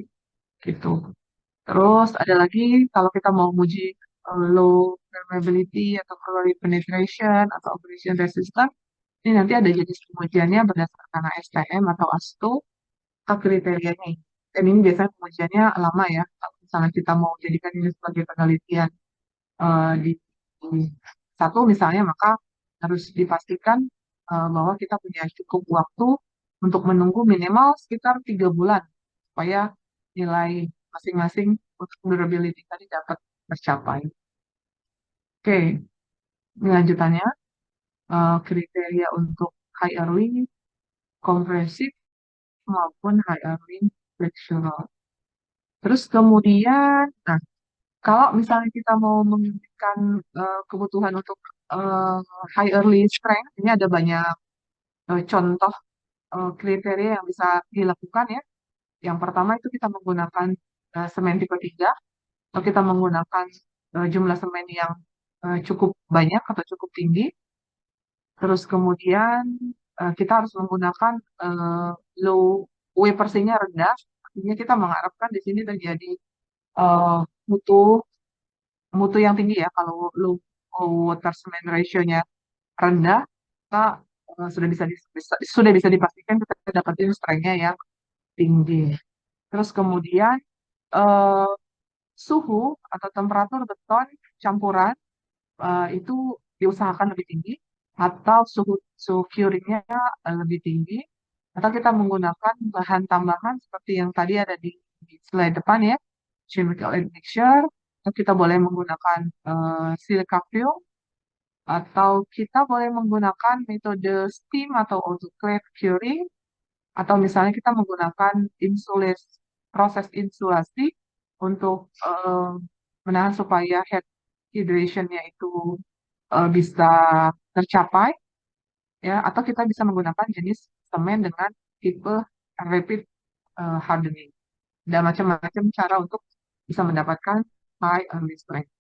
gitu. Terus ada lagi kalau kita mau uji low permeability atau chloride penetration atau abrasion resistance, ini nanti ada jenis pengujiannya berdasarkan ASTM atau ASTO atau kriterianya. Dan ini biasanya pengujiannya lama ya. Kalau misalnya kita mau jadikan ini sebagai penelitian di satu misalnya, maka harus dipastikan bahwa kita punya cukup waktu untuk menunggu minimal sekitar 3 bulan supaya nilai masing-masing untuk durability tadi dapat tercapai. Oke, ini lanjutannya kriteria untuk high early, compressive, maupun high early flexural. Terus kemudian, nah, kalau misalnya kita mau menginginkan kebutuhan untuk eh, high early strength, ini ada banyak contoh kriteria yang bisa dilakukan ya. Yang pertama itu kita menggunakan semen tipe 3, atau kita menggunakan jumlah semen yang cukup banyak atau cukup tinggi. Terus kemudian kita harus menggunakan eh, low WPRC-nya rendah. Artinya kita mengharapkan di sini terjadi eh, mutu mutu yang tinggi ya. Kalau low water cement ratio-nya rendah, kita sudah bisa dipastikan kita dapatin strength-nya yang tinggi. Terus kemudian eh, suhu atau temperatur beton campuran itu diusahakan lebih tinggi, atau suhu suhu curingnya lebih tinggi, atau kita menggunakan bahan tambahan seperti yang tadi ada di slide depan ya, chemical admixture, atau kita boleh menggunakan silica film, atau kita boleh menggunakan metode steam atau autoclave curing, atau misalnya kita menggunakan proses insulasi untuk menahan supaya head hydration-nya itu bisa tercapai, ya, atau kita bisa menggunakan jenis semen dengan tipe rapid hardening. Ada macam-macam cara untuk bisa mendapatkan high early strength.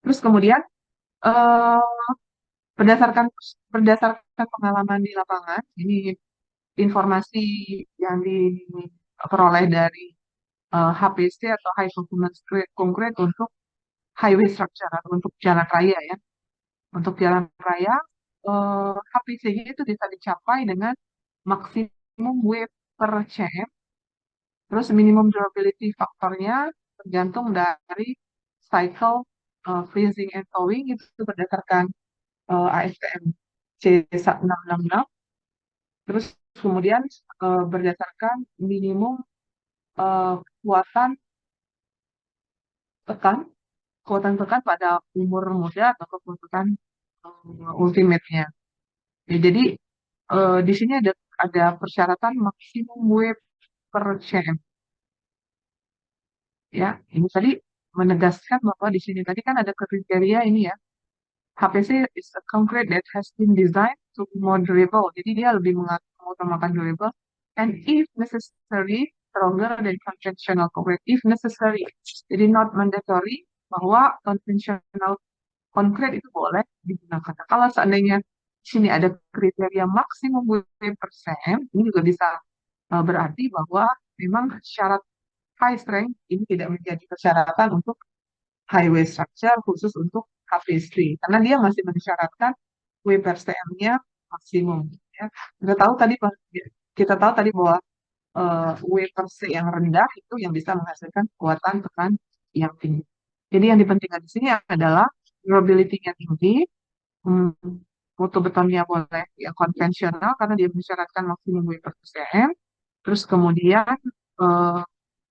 Terus kemudian eh, berdasarkan berdasarkan pengalaman di lapangan, ini informasi yang diperoleh dari HPC atau High Performance Concrete untuk highway structure atau untuk jalan raya ya. Untuk jalan raya, HPC-nya itu bisa dicapai dengan maksimum weight per cm, terus minimum durability faktornya tergantung dari cycle freezing and thawing itu berdasarkan ASTM C1666, terus kemudian berdasarkan minimum kekuatan tekan kekuatan tekan pada umur muda atau kekuatan ultimate-nya. Ya, jadi di sini ada persyaratan maksimum weight per cm. Ya, ini tadi menegaskan bahwa di sini tadi kan ada kriteria ini ya. HPC is a concrete that has been designed to be more durable. Jadi dia lebih mengutamakan durable. And if necessary, stronger than conventional concrete. If necessary. Jadi not mandatory bahwa conventional concrete itu boleh digunakan. Nah, kalau seandainya di sini ada kriteria maksimum weight per cm, ini juga bisa berarti bahwa memang syarat high strength ini tidak menjadi persyaratan untuk highway structure khusus untuk HPC karena dia masih mensyaratkan W per cm-nya maksimum ya. Kita tahu tadi bahwa W per C yang rendah itu yang bisa menghasilkan kekuatan tekan yang tinggi. Jadi yang dipentingkan di sini adalah durability-nya tinggi, hmm, mutu betonnya boleh yang konvensional karena dia mensyaratkan maksimum W per cm. Terus kemudian eh,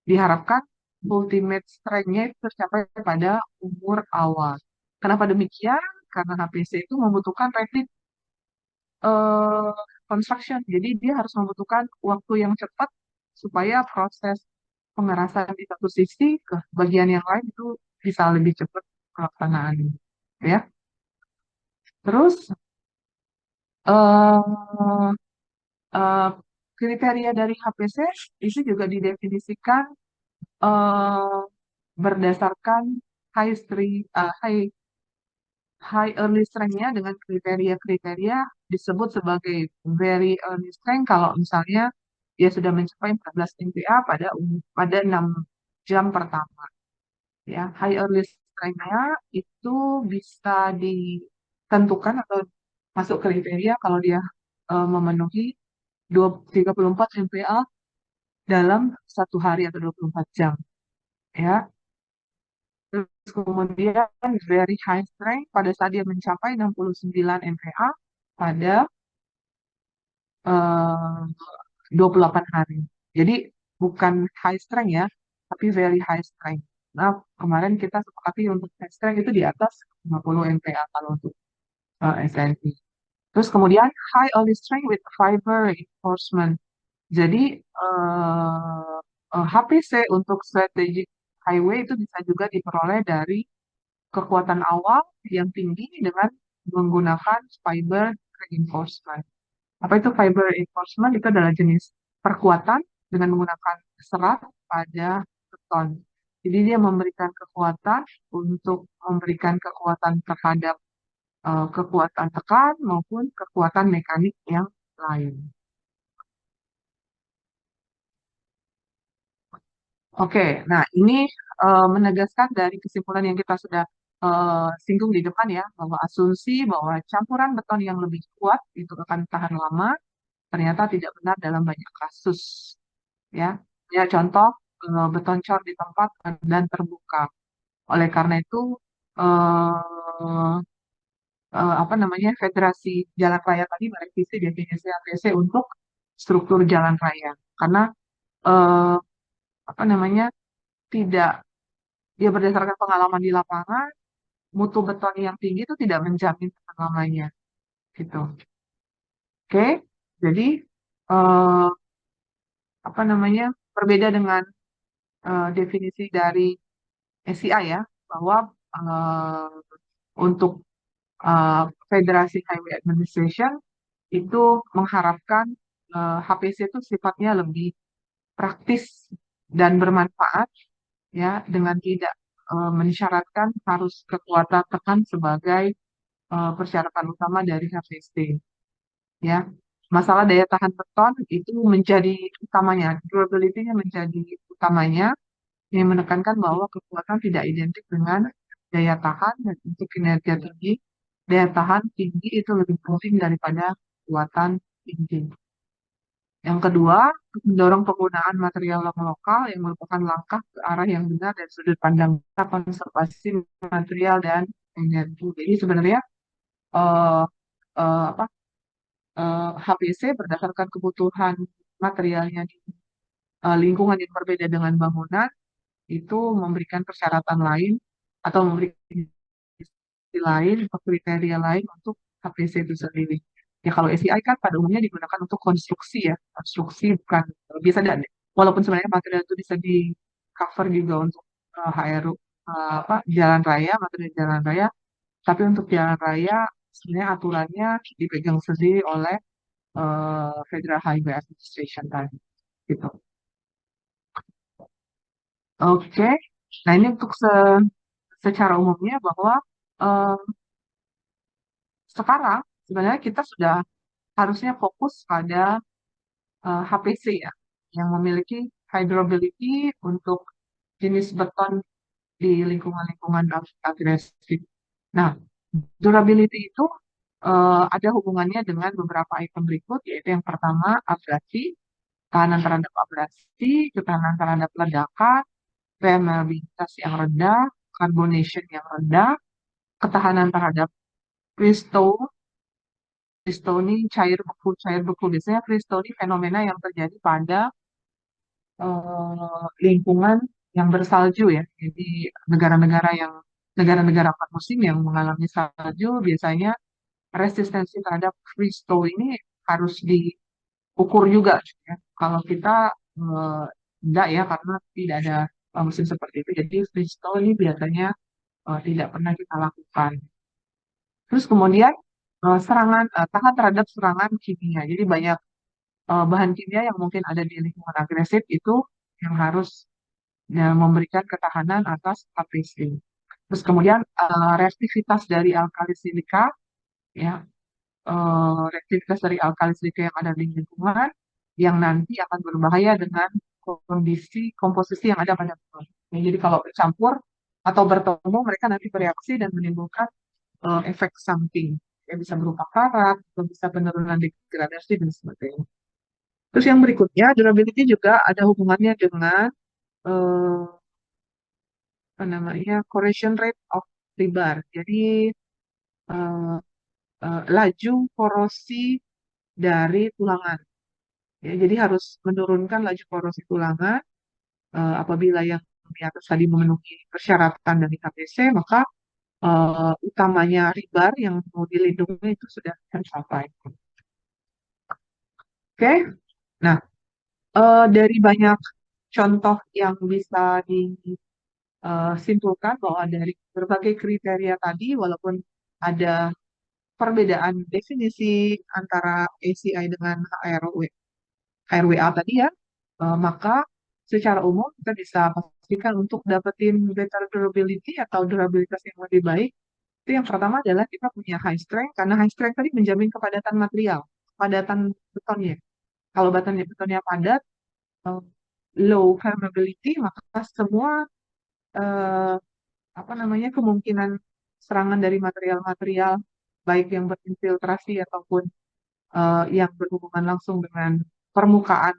diharapkan ultimate strength-nya itu tercapai pada umur awal. Kenapa demikian? Karena HPC itu membutuhkan rapid eh, construction. Jadi dia harus membutuhkan waktu yang cepat supaya proses pengerasan di satu sisi ke bagian yang lain itu bisa lebih cepat pelaksanaan. Ya. Terus eh, eh, kriteria dari HPC itu juga didefinisikan eh, berdasarkan high high early strength-nya dengan kriteria-kriteria disebut sebagai very early strength kalau misalnya dia sudah mencapai 14 MPa pada 6 jam pertama. Ya, high early strength-nya itu bisa ditentukan atau masuk kriteria kalau dia memenuhi 34 MPa dalam satu hari atau 24 jam. Ya, terus kemudian very high strength pada saat dia mencapai 69 MPa pada 28 hari. Jadi bukan high strength ya, tapi very high strength. Nah, kemarin kita sepakati untuk high strength itu di atas 50 MPa kalau untuk SNI. Terus kemudian high oil strength with fiber reinforcement. Jadi HPC untuk strategic highway itu bisa juga diperoleh dari kekuatan awal yang tinggi dengan menggunakan fiber reinforcement. Apa itu fiber reinforcement? Itu adalah jenis perkuatan dengan menggunakan serat pada beton. Jadi dia memberikan kekuatan untuk memberikan kekuatan terhadap kekuatan tekan maupun kekuatan mekanik yang lain. Oke, nah ini menegaskan dari kesimpulan yang kita sudah singgung di depan ya, bahwa asumsi bahwa campuran beton yang lebih kuat itu akan tahan lama, ternyata tidak benar dalam banyak kasus. Ya, ya contoh beton cor di tempat dan terbuka. Oleh karena itu, eh, apa namanya, Federasi Jalan Raya tadi merevisi definisi ATC untuk struktur jalan raya, karena eh, apa namanya, tidak dia berdasarkan pengalaman di lapangan, mutu beton yang tinggi itu tidak menjamin tahan lamanya, gitu. Oke, jadi eh, apa namanya, berbeda dengan definisi dari SCI ya, bahwa eh, untuk eh, Federasi Highway Administration itu mengharapkan HPC itu sifatnya lebih praktis dan bermanfaat ya, dengan tidak mensyaratkan harus kekuatan tekan sebagai persyaratan utama dari HPC ya. Masalah daya tahan beton itu menjadi utamanya, durability-nya menjadi utamanya, yang menekankan bahwa kekuatan tidak identik dengan daya tahan, dan untuk kinerja tinggi, daya tahan tinggi itu lebih penting daripada kekuatan tinggi. Yang kedua, mendorong penggunaan material lokal yang merupakan langkah ke arah yang benar dari sudut pandang konservasi material dan energi. Jadi sebenarnya eh, apa HPC berdasarkan kebutuhan materialnya di lingkungan yang berbeda dengan bangunan itu memberikan persyaratan lain atau memberikan definisi lain atau kriteria lain untuk HPC itu sendiri. Ya kalau SEI kan pada umumnya digunakan untuk konstruksi ya, konstruksi bukan biasa, dan walaupun sebenarnya material itu bisa di cover juga untuk HRU apa jalan raya, material jalan raya, tapi untuk jalan raya sebenarnya aturannya dipegang sendiri oleh Federal Highway Administration tadi gitu. Oke, nah ini untuk secara umumnya bahwa eh, sekarang sebenarnya kita sudah harusnya fokus pada HPC ya, yang memiliki high durability untuk jenis beton di lingkungan-lingkungan agresif. Nah, durability itu ada hubungannya dengan beberapa item berikut, yaitu yang pertama abrasi, tahanan terhadap abrasi, ketahanan terhadap ledakan, permeabilitas yang rendah, carbonation yang rendah, ketahanan terhadap freeze-thaw. Freeze-thaw ini cair beku. Biasanya freeze-thaw ini fenomena yang terjadi pada lingkungan yang bersalju ya. Jadi negara-negara yang negara-negara empat musim yang mengalami salju biasanya resistensi terhadap freeze-thaw ini harus diukur juga ya. Kalau kita enggak ya, karena tidak ada musim seperti itu. Jadi freeze-thaw ini biasanya tidak pernah kita lakukan. Terus kemudian tahan terhadap serangan kimia. Jadi banyak bahan kimia yang mungkin ada di lingkungan agresif itu yang harus memberikan ketahanan atas HPC. Terus kemudian reaktivitas dari alkali silika, ya, reaktivitas dari alkali silika yang ada di lingkungan yang nanti akan berbahaya dengan kondisi komposisi yang ada pada beton. Ya, jadi kalau bercampur atau bertemu, mereka nanti bereaksi dan menimbulkan efek samping. Ya, bisa berupa karat, atau bisa penurunan degradasi dan sebagainya. Terus yang berikutnya, durability juga ada hubungannya dengan eh, apa namanya, corrosion rate of rebar. Jadi eh, laju korosi dari tulangan. Ya, jadi harus menurunkan laju korosi tulangan apabila yang di atas tadi memenuhi persyaratan dari KPC, maka utamanya rebar yang mau dilindungi itu sudah tercapai. Oke, nah dari banyak contoh yang bisa disimpulkan bahwa dari berbagai kriteria tadi, walaupun ada perbedaan definisi antara ACI dengan HRWA tadi ya, maka secara umum kita bisa pastikan untuk dapetin better durability atau durabilitas yang lebih baik, itu yang pertama adalah kita punya high strength, karena high strength tadi menjamin kepadatan material, kepadatan betonnya. Kalau betonnya padat, eh, low permeability, maka semua eh, apa namanya kemungkinan serangan dari material-material baik yang berinfiltrasi ataupun yang berhubungan langsung dengan permukaan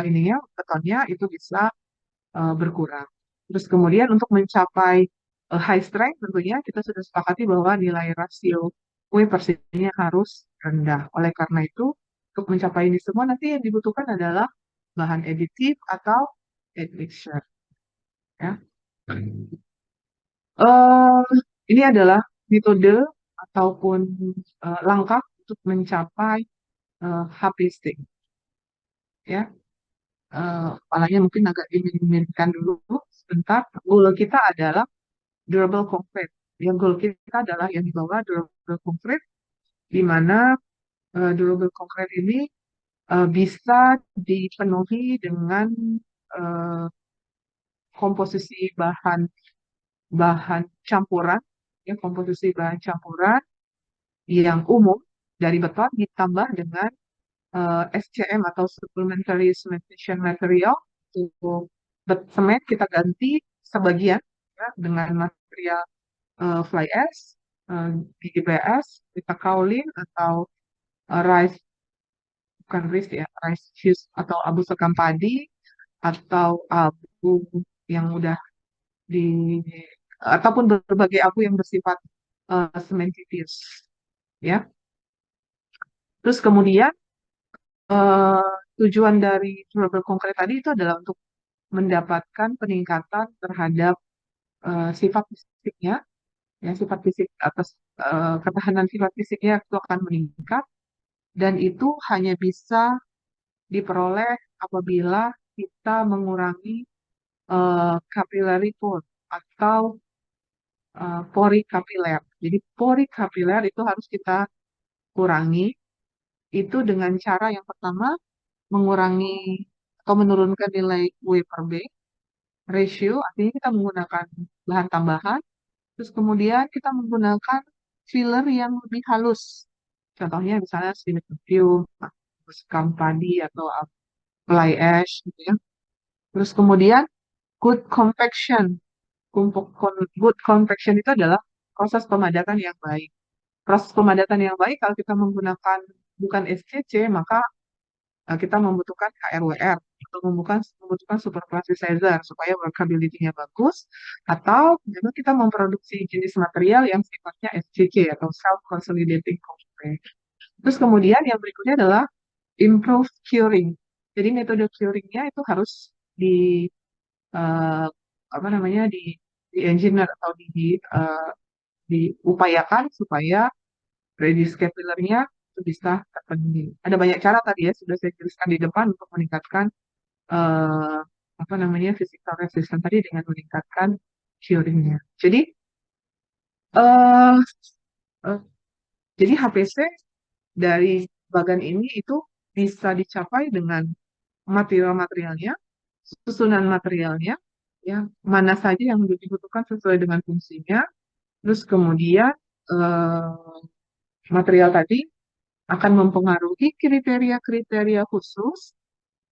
ininya betonnya itu bisa berkurang. Terus kemudian untuk mencapai high strength tentunya kita sudah sepakati bahwa nilai rasio W persisnya harus rendah. Oleh karena itu untuk mencapai ini semua nanti yang dibutuhkan adalah bahan aditif atau admixture. Ya. Eh, ini adalah metode ataupun langkah untuk mencapai HPC. Ya, kepalanya mungkin agak diminimkan dulu sebentar. Goal kita adalah durable concrete. Yang goal kita adalah yang di bawah durable concrete, di mana durable concrete ini bisa dipenuhi dengan eh, komposisi bahan bahan campuran, ya komposisi bahan campuran yang umum dari beton ditambah dengan SCM atau supplementary cementation material. Untuk semen kita ganti sebagian ya, dengan material fly ash, GGBS, kita kaolin atau rice, bukan rice ya, rice fuse atau abu sekam padi atau abu yang udah di ataupun berbagai abu yang bersifat cementitious ya. Terus kemudian eh, tujuan dari durable concrete tadi itu adalah untuk mendapatkan peningkatan terhadap sifat fisiknya, ya sifat fisik atas ketahanan sifat fisiknya itu akan meningkat dan itu hanya bisa diperoleh apabila kita mengurangi capillary pore atau pori kapiler. Jadi pori kapiler itu harus kita kurangi itu dengan cara yang pertama mengurangi atau menurunkan nilai W per B ratio, artinya kita menggunakan bahan tambahan. Terus kemudian kita menggunakan filler yang lebih halus. Contohnya misalnya silicone, sekam padi atau fly ash gitu ya. Terus kemudian good compaction. Good compaction itu adalah proses pemadatan yang baik. Proses pemadatan yang baik kalau kita menggunakan bukan SCC, maka kita membutuhkan HRWR atau membutuhkan super plasticizer supaya workability-nya bagus, atau memang kita memproduksi jenis material yang sifatnya SCC atau self consolidating concrete. Terus kemudian yang berikutnya adalah improve curing. Jadi metode curingnya itu harus di eh, apa namanya di engineer atau eh, diupayakan supaya radius capillary-nya itu bisa terpenuhi. Ada banyak cara tadi ya sudah saya jelaskan di depan untuk meningkatkan eh, apa namanya physical resistance tadi dengan meningkatkan curing-nya. Eh, eh, jadi HPC dari bagan ini itu bisa dicapai dengan material-materialnya, susunan materialnya, ya mana saja yang dibutuhkan sesuai dengan fungsinya. Terus kemudian material tadi akan mempengaruhi kriteria-kriteria khusus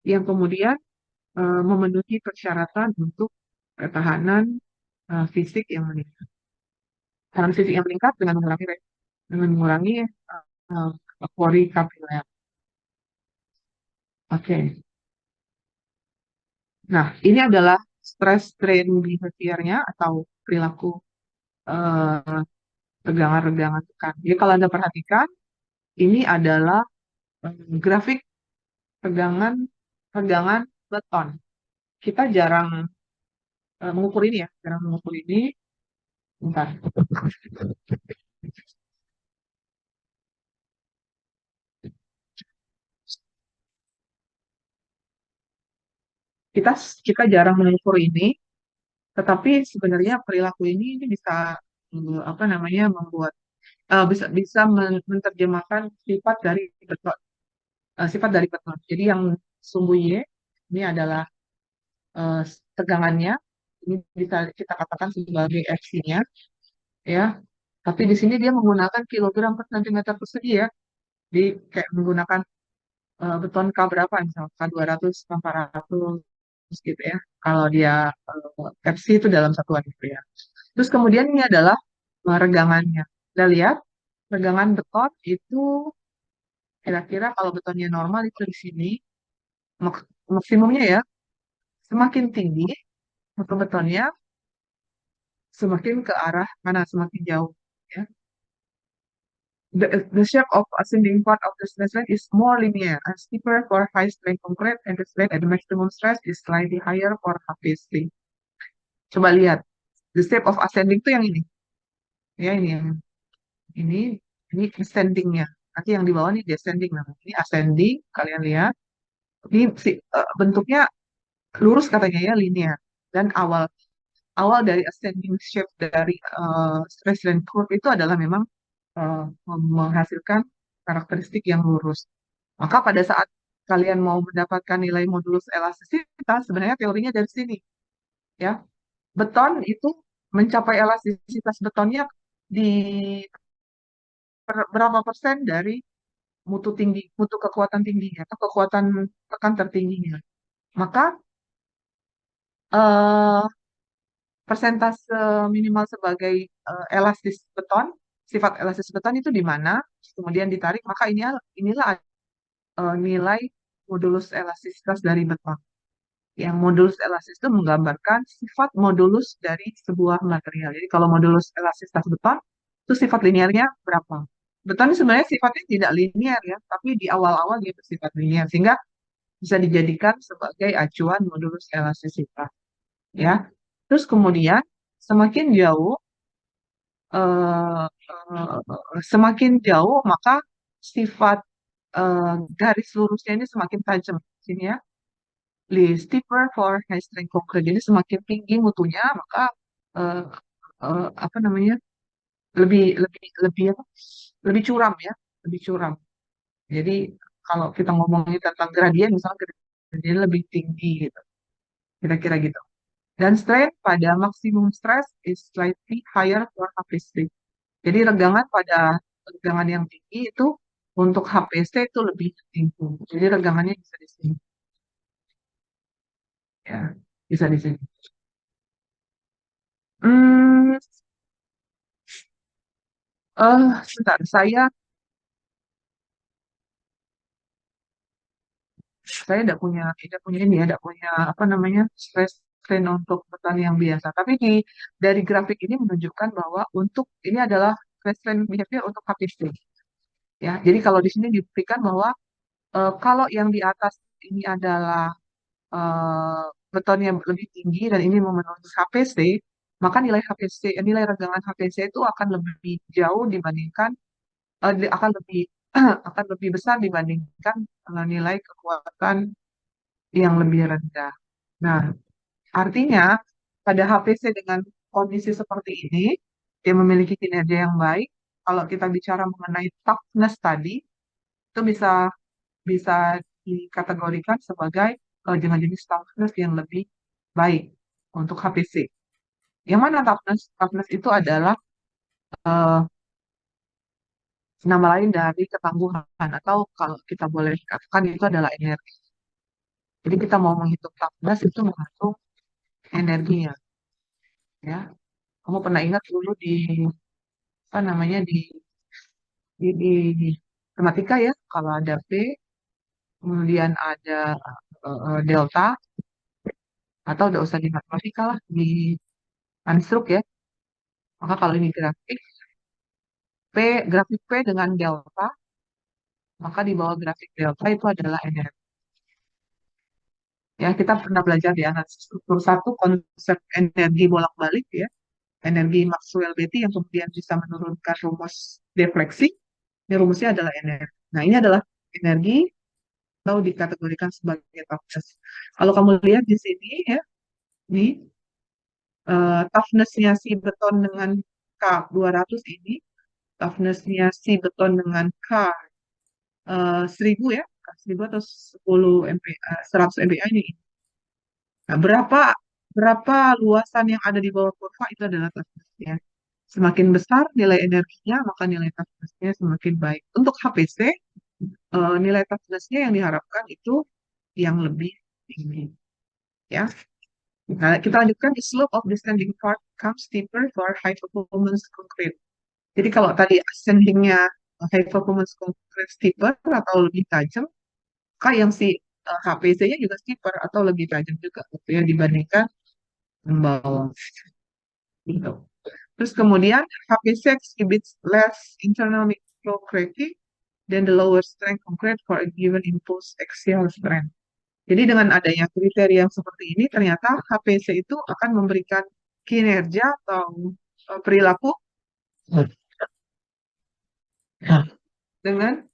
yang kemudian memenuhi persyaratan untuk ketahanan fisik yang meningkat. Ketahanan fisik yang meningkat dengan mengurangi pori kapiler. Oke. Nah, ini adalah stress strain behavior-nya atau perilaku eh, regangan-regangan tekan. Jadi kalau Anda perhatikan, ini adalah grafik regangan regangan beton. Kita jarang mengukur ini ya, jarang mengukur ini. Bentar. Kita kita jarang mengukur ini, tetapi sebenarnya perilaku ini bisa apa namanya membuat bisa bisa menerjemahkan sifat dari beton. Jadi yang sumbu Y ini adalah eh, tegangannya, ini bisa kita katakan sebagai Fc-nya, ya. Tapi di sini dia menggunakan kilogram per sentimeter persegi ya. Di kayak menggunakan beton K berapa misalnya K 200, K 400 gitu ya. Kalau dia Fc itu dalam satuan itu ya. Terus kemudian ini adalah regangannya. Kita lihat regangan beton itu kira-kira kalau betonnya normal itu di sini maksimumnya ya, semakin tinggi mutu betonnya semakin ke arah mana, semakin jauh ya. The shape of ascending part of the stress line is more linear and steeper for high strength concrete, and the strength at the maximum stress is slightly higher for HPC. Coba lihat, the shape of ascending itu yang ini, ya ini yang ini ini ascendingnya. Nanti yang di bawah ini descending namanya. Ini ascending, kalian lihat. Ini bentuknya lurus katanya ya, linear. Dan awal awal dari ascending shape dari stress line curve itu adalah memang eh, menghasilkan karakteristik yang lurus. Maka pada saat kalian mau mendapatkan nilai modulus elastisitas, sebenarnya teorinya dari sini, ya. Beton itu mencapai elastisitas betonnya di berapa persen dari mutu kekuatan tingginya atau kekuatan tekan tertingginya. Maka eh, persentase minimal sebagai sifat elastis beton itu di mana, kemudian ditarik, maka inilah nilai modulus elastisitas dari beton. Yang modulus elastis itu menggambarkan sifat modulus dari sebuah material. Jadi kalau modulus elastisitas beton, itu sifat linearnya berapa? Beton ini sebenarnya sifatnya tidak linear ya, tapi di awal-awal dia bersifat linear, sehingga bisa dijadikan sebagai acuan modulus elastisitas. Ya, terus kemudian semakin jauh, eh, semakin jauh maka sifat eh, garis lurusnya ini semakin tajam. Sini ya, steeper for high strength concrete. Jadi semakin tinggi mutunya, maka eh, apa namanya lebih lebih lebih apa? Lebih curam ya, lebih curam. Jadi kalau kita ngomongin tentang gradien, misalnya gradien lebih tinggi gitu, kira-kira gitu. Dan strain pada maksimum stress is slightly higher for HPC. Jadi regangan yang tinggi itu untuk HPC itu lebih tinggi. Jadi regangannya bisa di sini, ya, bisa di sini. Hmm, sebentar, saya tidak punya ini ya, tidak punya apa namanya stress strain untuk petani yang biasa. Tapi dari grafik ini menunjukkan bahwa untuk ini adalah stress strain behavior untuk HPC. Ya, jadi kalau di sini dibuktikan bahwa kalau yang di atas ini adalah eh, beton yang lebih tinggi dan ini memenuhi HPC, maka nilai regangan HPC itu akan lebih jauh dibandingkan akan lebih akan lebih besar dibandingkan nilai kekuatan yang lebih rendah. Nah, artinya pada HPC dengan kondisi seperti ini, dia memiliki kinerja yang baik. Kalau kita bicara mengenai toughness tadi, itu bisa bisa dikategorikan sebagai jenis toughness yang lebih baik untuk HPC. Yang mana toughness? Toughness itu adalah eh, nama lain dari ketangguhan atau kalau kita boleh katakan itu adalah energi. Jadi kita mau menghitung toughness itu menghitung energinya, ya. Kamu pernah ingat dulu di apa namanya di matematika ya, kalau ada P, kemudian ada delta, atau udah usah di matematika lah, di Anstruk ya. Maka kalau ini grafik P dengan delta, maka di bawah grafik delta itu adalah energi. Ya, kita pernah belajar di analisis struktur satu konsep energi bolak-balik ya, energi Maxwell-Betty yang kemudian bisa menurunkan rumus defleksi. Ini rumusnya adalah energi. Nah, ini adalah energi atau dikategorikan sebagai toughness. Kalau kamu lihat di sini ya, nih toughness-nya si beton dengan K 200 ini, toughness-nya si beton dengan K 1000 ya, K 1000 atau 10 MPa, 100 MPa ini. Nah, berapa luasan yang ada di bawah kurva itu adalah toughness-nya. Semakin besar nilai energinya, maka nilai toughness-nya semakin baik. Untuk HPC, nilai toughness-nya yang diharapkan itu yang lebih tinggi. Ya. Nah, kita lanjutkan, the slope of descending part comes steeper for high performance concrete. Jadi kalau tadi ascendingnya high performance concrete steeper atau lebih tajam, maka yang si HPC-nya juga steeper atau lebih tajam juga gitu ya dibandingkan yang bawah. Gitu. Terus kemudian HPC exhibits less internal micro cracking than the lower strength concrete for a given impulse axial strength. Jadi dengan adanya kriteria yang seperti ini, ternyata HPC itu akan memberikan kinerja atau perilaku dengan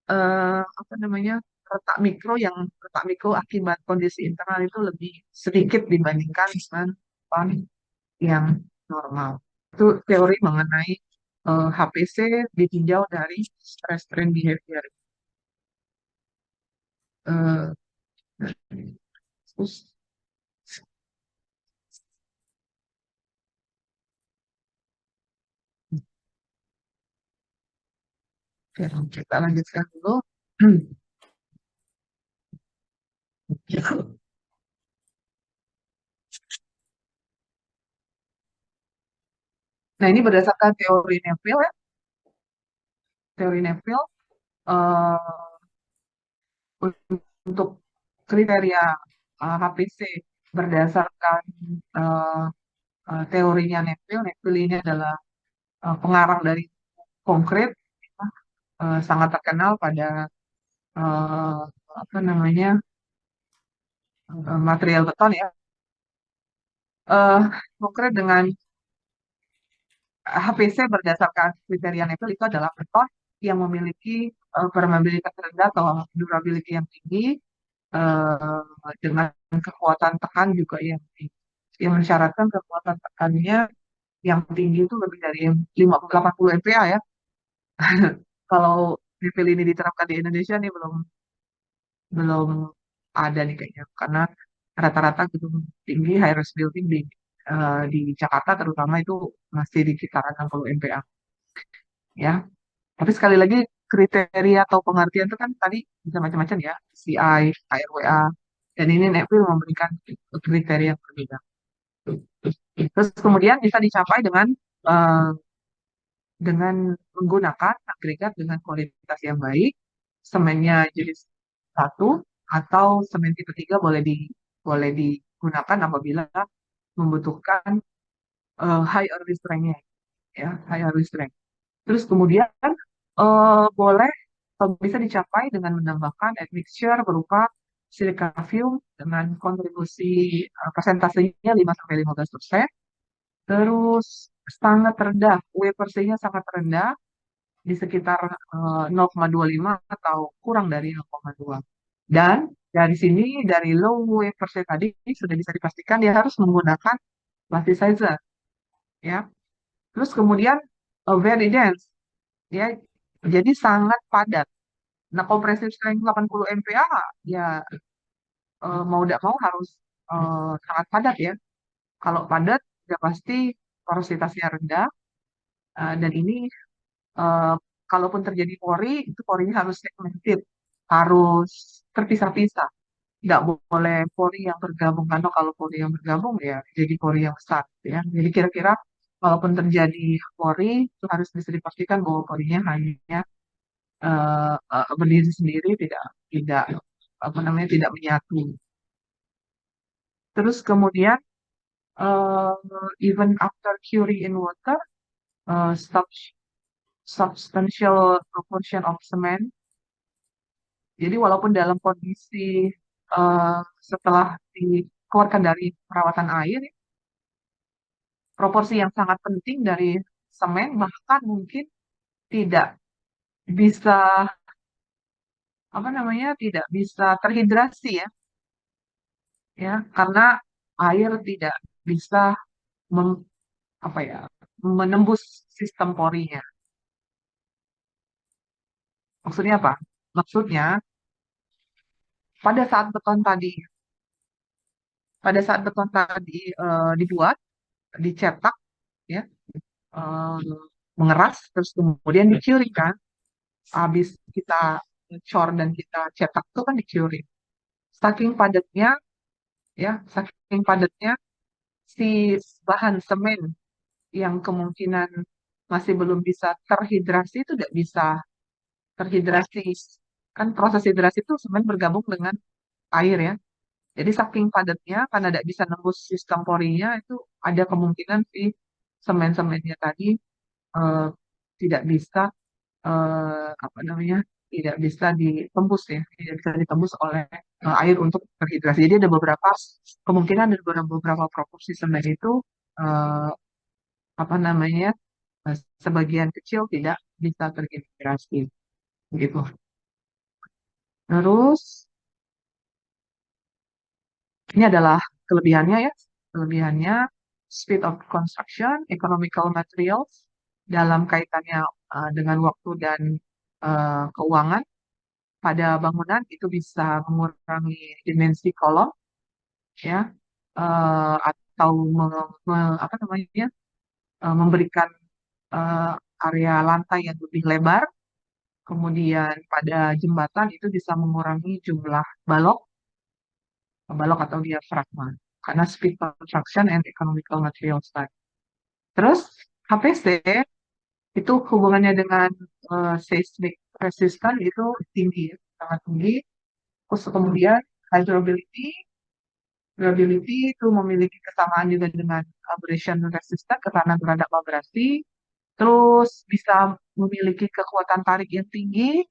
apa namanya retak mikro akibat kondisi internal itu lebih sedikit dibandingkan dengan pan yang normal. Itu teori mengenai HPC ditinjau dari stress strain behavior. Eh, terus, oke, kita lanjutkan dulu. Nah, ini berdasarkan teori Neville ya. Teori Neville eh, untuk kriteria HPC berdasarkan eh, teorinya Neville. Neville ini adalah pengarang dari konkret, sangat terkenal pada eh, apa namanya material beton ya. Eh, Konkret dengan HPC berdasarkan kriteria Neville itu adalah beton yang memiliki permeabilitas rendah atau durability yang tinggi, dengan kekuatan tekan juga yang tinggi. Yang mensyaratkan kekuatan tekannya yang tinggi itu lebih dari 80 MPa ya. Kalau level ini diterapkan di Indonesia nih belum belum ada nih kayaknya, karena rata-rata gedung tinggi high rise building di Jakarta terutama itu masih di kisaran 60 MPa ya. Tapi sekali lagi kriteria atau pengertian itu kan tadi bisa macam-macam ya, CI, KRWA, dan ini Neville memberikan kriteria yang berbeda. Terus kemudian bisa dicapai eh, dengan menggunakan agregat dengan kualitas yang baik, semennya jenis satu atau semen tipe 3 boleh digunakan apabila membutuhkan high early strength-nya ya, high early strength. Terus kemudian boleh atau bisa dicapai dengan menambahkan admixture berupa silica fume dengan kontribusi persentasenya 5-15%. Terus sangat rendah, W/C-nya sangat rendah di sekitar 0,25 atau kurang dari 0,2. Dan dari sini, dari low W/C tadi sudah bisa dipastikan dia harus menggunakan plasticizer, ya. Terus kemudian very dense, ya. Jadi sangat padat. Nah, compressive strength 80 MPa ya mau tidak mau harus sangat padat ya. Kalau padat, ya pasti porositasnya rendah, dan ini eh, kalaupun terjadi pori, itu porinya harus segmented, harus terpisah-pisah. Nggak boleh pori yang bergabung, karena kalau pori yang bergabung ya jadi pori yang besar ya. Jadi kira-kira kalaupun terjadi pori, itu harus bisa dipastikan bahwa porinya hanya berdiri sendiri, tidak tidak apa namanya tidak menyatu. Terus kemudian uh, even after curing in water, uh, sub- substantial proportion of cement. Jadi walaupun dalam kondisi setelah dikeluarkan dari perawatan air, proporsi yang sangat penting dari semen bahkan mungkin tidak bisa apa namanya, tidak bisa terhidrasi ya, ya karena air tidak bisa mem- apa ya, menembus sistem porinya. Maksudnya apa? Maksudnya pada saat beton tadi, pada saat beton tadi dibuat, dicetak, ya, eh, mengeras, terus kemudian di-curing kan. Habis kita cor dan kita cetak itu kan di-curing. Saking padatnya, ya, saking padatnya si bahan semen yang kemungkinan masih belum bisa terhidrasi itu tidak bisa terhidrasi. Kan proses hidrasi itu semen bergabung dengan air ya. Jadi saking padatnya karena tidak bisa nembus sistem porinya itu ada kemungkinan si semen-semennya tadi eh, tidak bisa apa namanya, tidak bisa ditembus ya, tidak bisa ditembus oleh air untuk terhidrasi. Jadi ada beberapa kemungkinan, ada beberapa proporsi semen itu eh, apa namanya, eh, sebagian kecil tidak bisa terhidrasi gitu. Terus ini adalah kelebihannya ya, kelebihannya speed of construction, economical materials dalam kaitannya dengan waktu dan keuangan pada bangunan itu bisa mengurangi dimensi kolom ya, atau apa namanya, memberikan eh, area lantai yang lebih lebar. Kemudian pada jembatan itu bisa mengurangi jumlah balok, balok atau diafragma karena speed construction and economical materials tadi. Terus HPC itu hubungannya dengan seismic resistance itu tinggi, ya, sangat tinggi. Terus kemudian hydrobility, durability itu memiliki kesamaan juga dengan abrasion resistant, ketahanan terhadap abrasi. Terus bisa memiliki kekuatan tarik yang tinggi.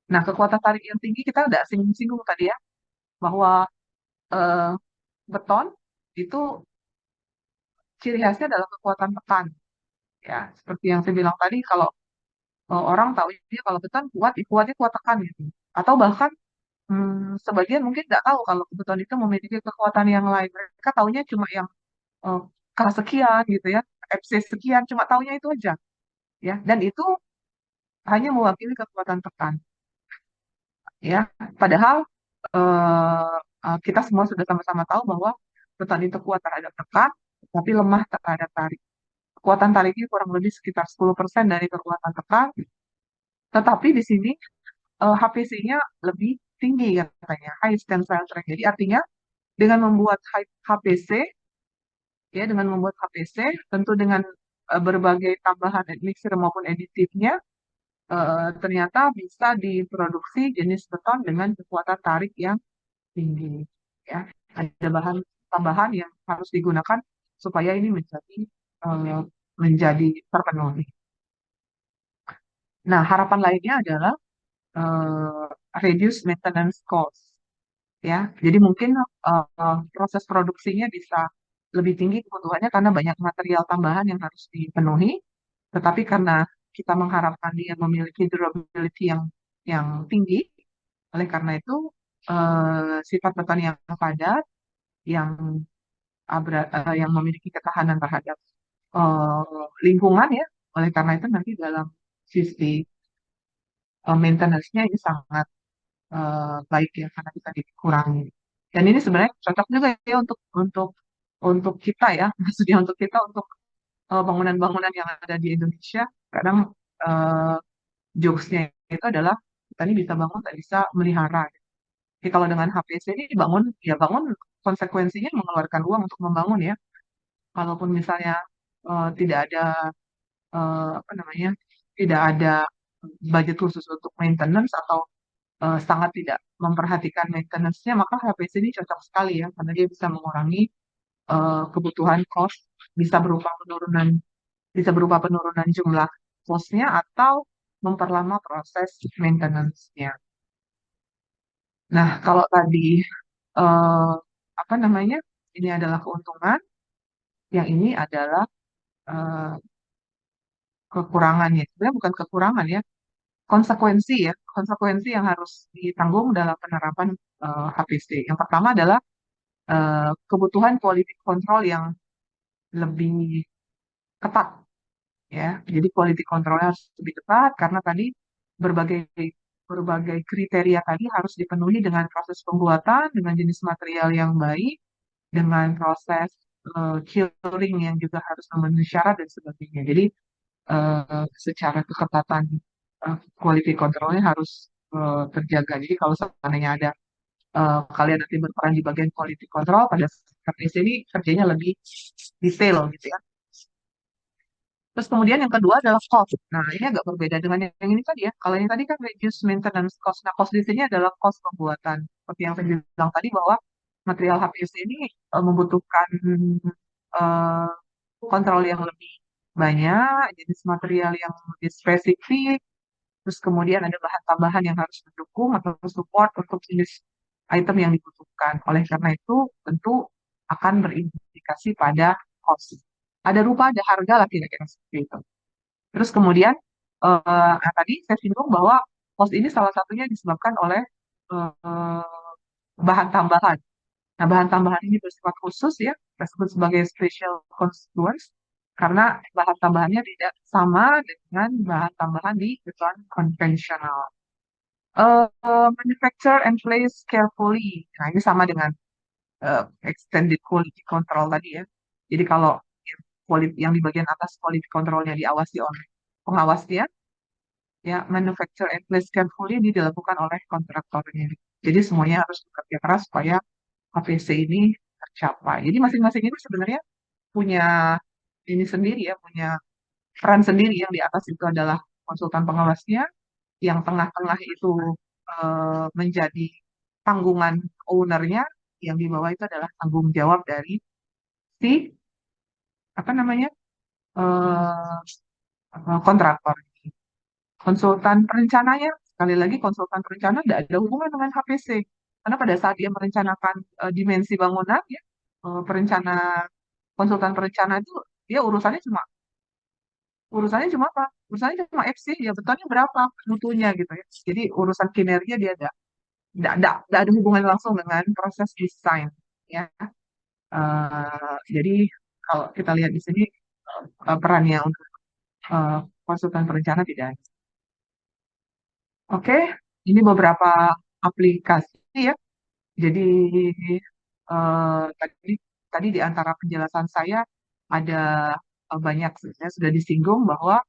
Nah, kekuatan tarik yang tinggi kita udah singgung-singgung tadi ya, bahwa eh, beton itu ciri khasnya adalah kekuatan tekan. Ya, seperti yang saya bilang tadi, kalau orang tahu ini kalau beton kuat, kuatnya kuat tekan gitu. Atau bahkan sebagian mungkin nggak tahu kalau beton itu memiliki kekuatan yang lain. Mereka taunya cuma yang eh, K sekian gitu ya, FC sekian, cuma taunya itu aja ya. Dan itu hanya mewakili kekuatan tekan ya. Padahal eh, kita semua sudah sama-sama tahu bahwa beton itu kuat terhadap tekan, tapi lemah terhadap tarik. Kekuatan tariknya kurang lebih sekitar 10% dari kekuatan tekan, tetapi di sini HPC-nya lebih tinggi katanya, high tensile strength. Jadi artinya dengan membuat HPC, ya dengan membuat HPC, tentu dengan berbagai tambahan admixture maupun aditifnya, ternyata bisa diproduksi jenis beton dengan kekuatan tarik yang tinggi. Ya, ada bahan tambahan yang harus digunakan supaya ini eh, menjadi terpenuhi. Nah, harapan lainnya adalah eh, reduce maintenance cost. Ya, jadi mungkin proses produksinya bisa lebih tinggi kebutuhannya karena banyak material tambahan yang harus dipenuhi. Tetapi karena kita mengharapkan dia memiliki durability yang tinggi, oleh karena itu sifat beton yang padat, yang yang memiliki ketahanan terhadap lingkungan ya. Oleh karena itu nanti dalam sisi maintenance-nya ini sangat baik ya karena bisa dikurangi. Dan ini sebenarnya cocok juga ya untuk kita ya, maksudnya untuk kita untuk bangunan-bangunan yang ada di Indonesia. Kadang uh, jokesnya itu adalah kita ini bisa bangun, tak bisa melihara. Jadi kalau dengan HPC ini dibangun, ya bangun konsekuensinya mengeluarkan uang untuk membangun ya. Kalaupun misalnya tidak ada apa namanya, tidak ada budget khusus untuk maintenance atau sangat tidak memperhatikan maintenance-nya, maka HPC ini cocok sekali ya, karena dia bisa mengurangi kebutuhan cost, bisa berupa penurunan, jumlah cost-nya atau memperlama proses maintenance-nya. Nah, kalau tadi eh, apa namanya, ini adalah keuntungan, yang ini adalah eh, kekurangannya. Sebenarnya bukan kekurangan ya, konsekuensi ya, konsekuensi yang harus ditanggung dalam penerapan HPC. Yang pertama adalah kebutuhan quality control yang lebih ketat ya. Jadi quality controlnya harus lebih ketat karena tadi berbagai berbagai kriteria tadi harus dipenuhi dengan proses pembuatan, dengan jenis material yang baik, dengan proses curing yang juga harus memenuhi syarat dan sebagainya. Jadi secara ketepatan quality controlnya harus terjaga. Jadi kalau seandainya ada kalian nanti berperan di bagian quality control pada saat di sini kerjanya lebih detail gitu ya. Terus kemudian yang kedua adalah cost. Nah, ini agak berbeda dengan yang ini tadi ya. Kalau yang tadi kan reduce maintenance cost. Nah, cost di sini adalah cost pembuatan. Seperti yang saya bilang tadi bahwa material HPC ini membutuhkan eh, kontrol yang lebih banyak, jenis material yang lebih spesifik, terus kemudian ada bahan tambahan yang harus mendukung atau support untuk jenis item yang dibutuhkan. Oleh karena itu, tentu akan berimplikasi pada cost. Ada rupa, ada harga lah kira-kira seperti itu. Terus kemudian tadi saya singgung bahwa cost ini salah satunya disebabkan oleh eh, bahan tambahan. Nah, bahan tambahan ini bersifat khusus ya, kita sebut sebagai special constituents, karena bahan tambahannya tidak sama dengan bahan tambahan di kebutuhan konvensional. Manufacture and place carefully. Nah, ini sama dengan extended quality control tadi ya. Jadi kalau yang di bagian atas quality controlnya diawasi oleh pengawasnya, ya manufacture and place carefully ini dilakukan oleh kontraktornya. Jadi semuanya harus bekerja keras supaya HPC ini tercapai. Jadi masing-masing itu sebenarnya punya ini sendiri ya, punya peran sendiri. Yang di atas itu adalah konsultan pengawasnya, yang tengah-tengah itu menjadi tanggungan ownernya, yang di bawah itu adalah tanggung jawab dari si apa namanya kontraktor. Konsultan perencananya, sekali lagi konsultan perencana tidak ada hubungan dengan HPC. Karena pada saat dia merencanakan dimensi bangunan, ya, perencana konsultan perencana itu dia urusannya cuma apa? Urusannya cuma FC, ya betonnya berapa, mutunya gitu ya. Jadi urusan kinerja dia ada ada hubungan langsung dengan proses desain ya. Jadi kalau kita lihat di sini perannya untuk eh, konsultan perencana tidak ada. Oke, ini beberapa aplikasi ya. Jadi tadi tadi di antara penjelasan saya ada banyak sebenarnya sudah disinggung bahwa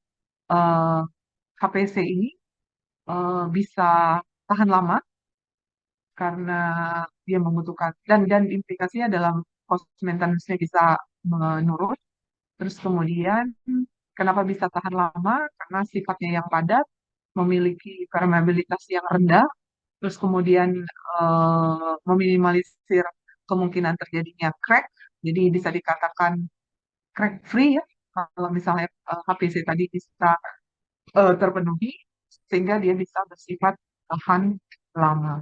eh, HPC ini bisa tahan lama karena dia membutuhkan dan implikasinya dalam cost maintenance-nya bisa menurun. Terus kemudian kenapa bisa tahan lama? Karena sifatnya yang padat, memiliki permeabilitas yang rendah, terus kemudian meminimalisir kemungkinan terjadinya crack. Jadi bisa dikatakan crack free ya. Kalau misalnya HPC tadi bisa terpenuhi, sehingga dia bisa bersifat tahan lama.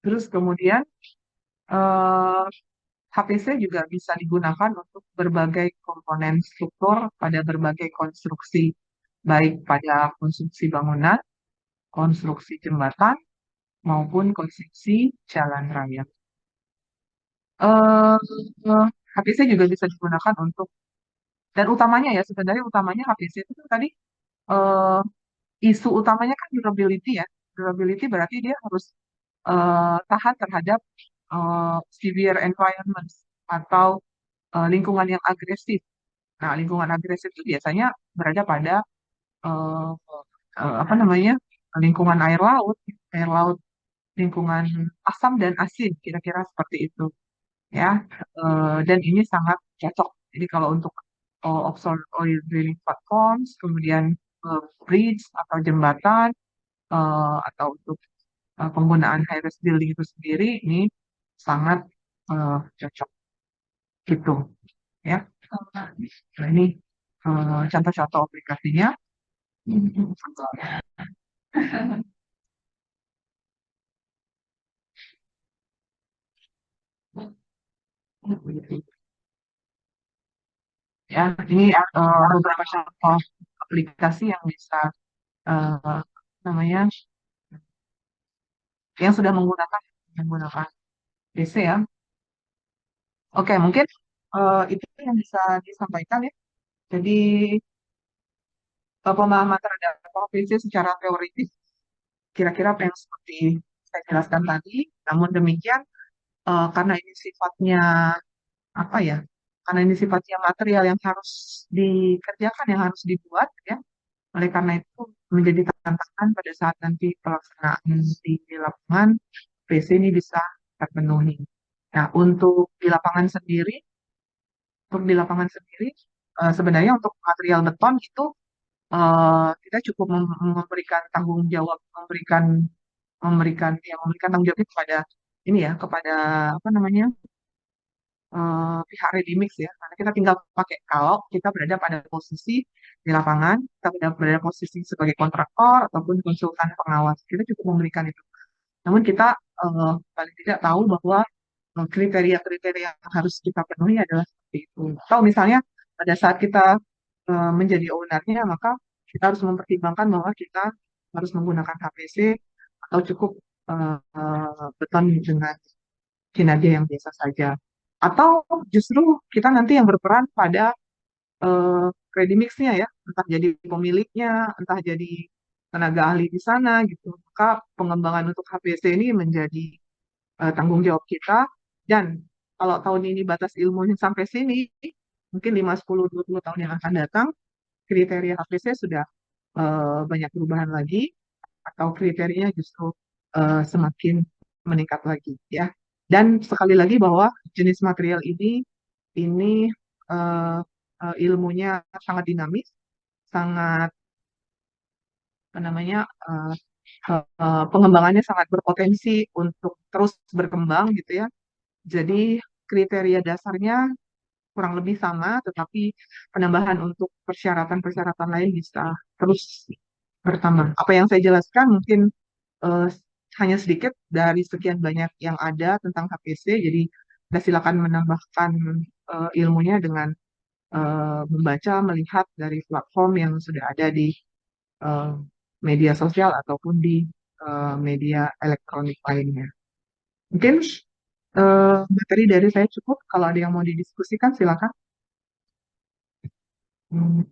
Terus kemudian eh, HPC juga bisa digunakan untuk berbagai komponen struktur pada berbagai konstruksi, baik pada konstruksi bangunan, konstruksi jembatan, maupun konstruksi jalan raya. Eh, HPC juga bisa digunakan untuk, dan utamanya ya, sebenarnya utamanya HPC itu kan tadi eh, isu utamanya kan durability ya. Durability berarti dia harus tahan terhadap severe environment atau lingkungan yang agresif. Nah, lingkungan agresif itu biasanya berada pada eh, apa namanya lingkungan air laut, lingkungan asam dan asin, kira-kira seperti itu, ya. Dan ini sangat cocok. Jadi kalau untuk offshore oil drilling platforms, kemudian bridge atau jembatan, atau untuk penggunaan high rise building itu sendiri, ini sangat cocok gitu, ya. Nah, ini contoh-contoh aplikasinya. Ya, ini beberapa contoh aplikasi yang bisa eh, namanya yang sudah menggunakan PC ya. Oke, mungkin itu yang bisa disampaikan ya. Jadi pemahaman terhadap PC secara teoritis kira-kira apa yang seperti saya jelaskan tadi. Namun demikian, karena ini sifatnya apa ya? Karena ini sifatnya material yang harus dikerjakan, yang harus dibuat ya. Oleh karena itu menjadi tantangan pada saat nanti pelaksanaan di lapangan, PC ini bisa terpenuhi. Nah, untuk di lapangan sendiri, sebenarnya untuk material beton itu kita cukup memberikan tanggung jawab, memberikan tanggung jawab kepada ini ya, kepada apa namanya pihak ready mix ya. Karena kita tinggal pakai kalau kita berada pada posisi di lapangan, kita berada posisi sebagai kontraktor ataupun konsultan pengawas, kita cukup memberikan itu. Namun kita paling tidak tahu bahwa kriteria-kriteria yang harus kita penuhi adalah seperti itu. Atau misalnya pada saat kita menjadi ownernya, maka kita harus mempertimbangkan bahwa kita harus menggunakan HPC atau cukup beton dengan kinerja yang biasa saja. Atau justru kita nanti yang berperan pada ready mix-nya ya, entah jadi pemiliknya, entah jadi tenaga ahli di sana gitu. Maka pengembangan untuk HPC ini menjadi tanggung jawab kita. Dan kalau tahun ini batas ilmunya sampai sini, mungkin 5, 10, 20 tahun yang akan datang, kriteria HPC sudah banyak perubahan lagi, atau kriterianya justru semakin meningkat lagi ya. Dan sekali lagi bahwa jenis material ini eh, ilmunya sangat dinamis, sangat apa namanya pengembangannya sangat berpotensi untuk terus berkembang gitu ya. Jadi kriteria dasarnya kurang lebih sama, tetapi penambahan untuk persyaratan-persyaratan lain bisa terus bertambah. Apa yang saya jelaskan mungkin eh, hanya sedikit dari sekian banyak yang ada tentang HPC. Jadi Anda silakan menambahkan ilmunya dengan membaca, melihat dari platform yang sudah ada di eh, media sosial ataupun di media elektronik lainnya. Mungkin materi dari saya cukup. Kalau ada yang mau didiskusikan, silakan. Hmm.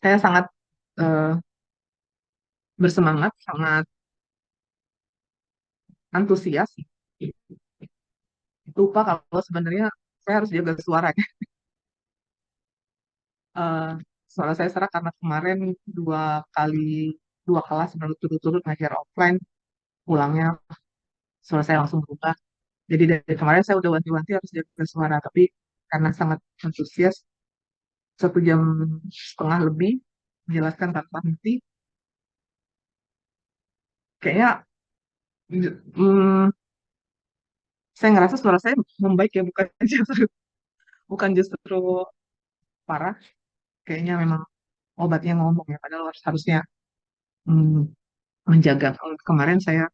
Saya sangat eh, bersemangat, sangat antusias. Lupa kalau sebenarnya saya harus jaga suara. Eh, Suara saya serak karena kemarin dua kali dua kelas berturut-turut ngajar offline, pulangnya suara saya langsung berubah. Jadi dari kemarin saya udah wanti-wanti harus jaga suara, tapi karena sangat antusias, 1 jam setengah lebih menjelaskan tanpa henti, kayaknya hmm, saya ngerasa suara saya membaik ya, bukan justru parah. Kayaknya memang obatnya ngomong ya, padahal harusnya hmm, menjaga. Kalau kemarin saya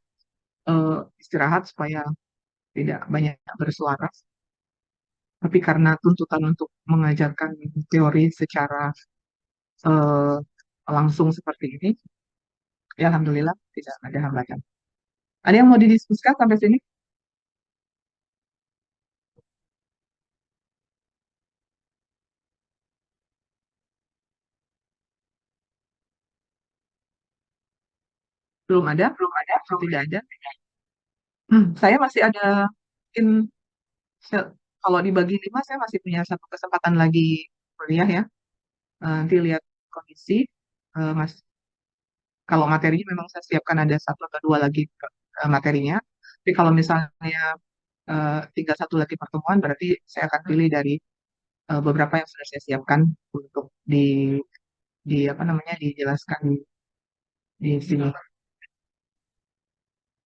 istirahat supaya tidak banyak bersuara, tapi karena tuntutan untuk mengajarkan teori secara eh, langsung seperti ini, ya alhamdulillah tidak ada hambatan. Ada yang mau didiskusikan sampai sini? Belum ada, tidak ada. Saya masih ada, mungkin se- kalau dibagi 5, saya masih punya 1 kesempatan lagi kuliah ya. Nanti lihat kondisi, Mas. Kalau materinya memang saya siapkan ada 1 atau 2 lagi materinya. Tapi kalau misalnya tinggal 1 lagi pertemuan, berarti saya akan pilih dari beberapa yang sudah saya siapkan untuk di apa namanya dijelaskan di sini.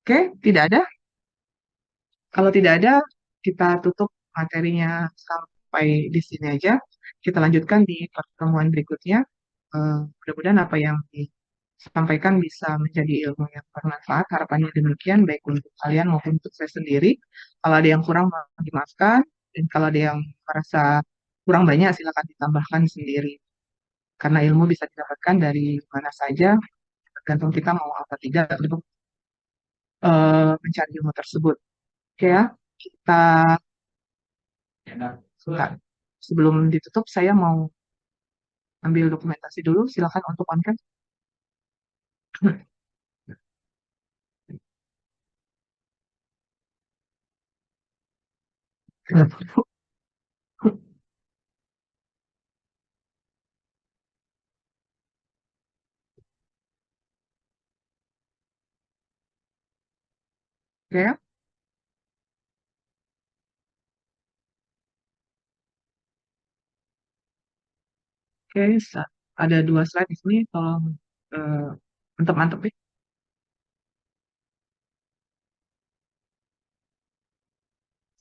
Oke, tidak ada. Kalau tidak ada, kita tutup materinya sampai di sini aja. Kita lanjutkan di pertemuan berikutnya. Mudah-mudahan apa yang sampaikan bisa menjadi ilmu yang bermanfaat. Harapannya demikian, baik untuk kalian maupun untuk saya sendiri. Kalau ada yang kurang, mohon dimaafkan. Dan kalau ada yang merasa kurang banyak, silakan ditambahkan sendiri. Karena ilmu bisa didapatkan dari mana saja, tergantung kita mau apa tidak untuk mencari ilmu tersebut. Oke ya, kita sebentar. Sebelum ditutup, saya mau ambil dokumentasi dulu. Silakan untuk on cam. Oke ya, oke. Ada dua slide di sini, tolong eh, mantep-mantep ya.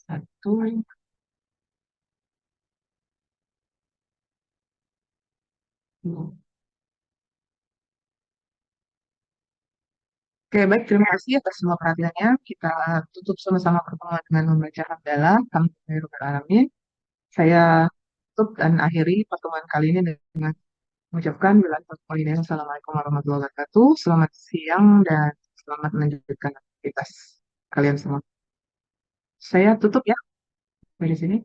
Satu, dua. Oke, baik. Terima kasih atas semua perhatiannya. Kita tutup sama-sama pertemuan dengan membaca hamdalah. Alhamdulillahirabbil alamin. Saya tutup dan akhiri pertemuan kali ini dengan mengucapkan Assalamualaikum warahmatullahi wabarakatuh. Selamat siang dan selamat melanjutkan aktivitas kalian semua. Saya tutup ya dari sini.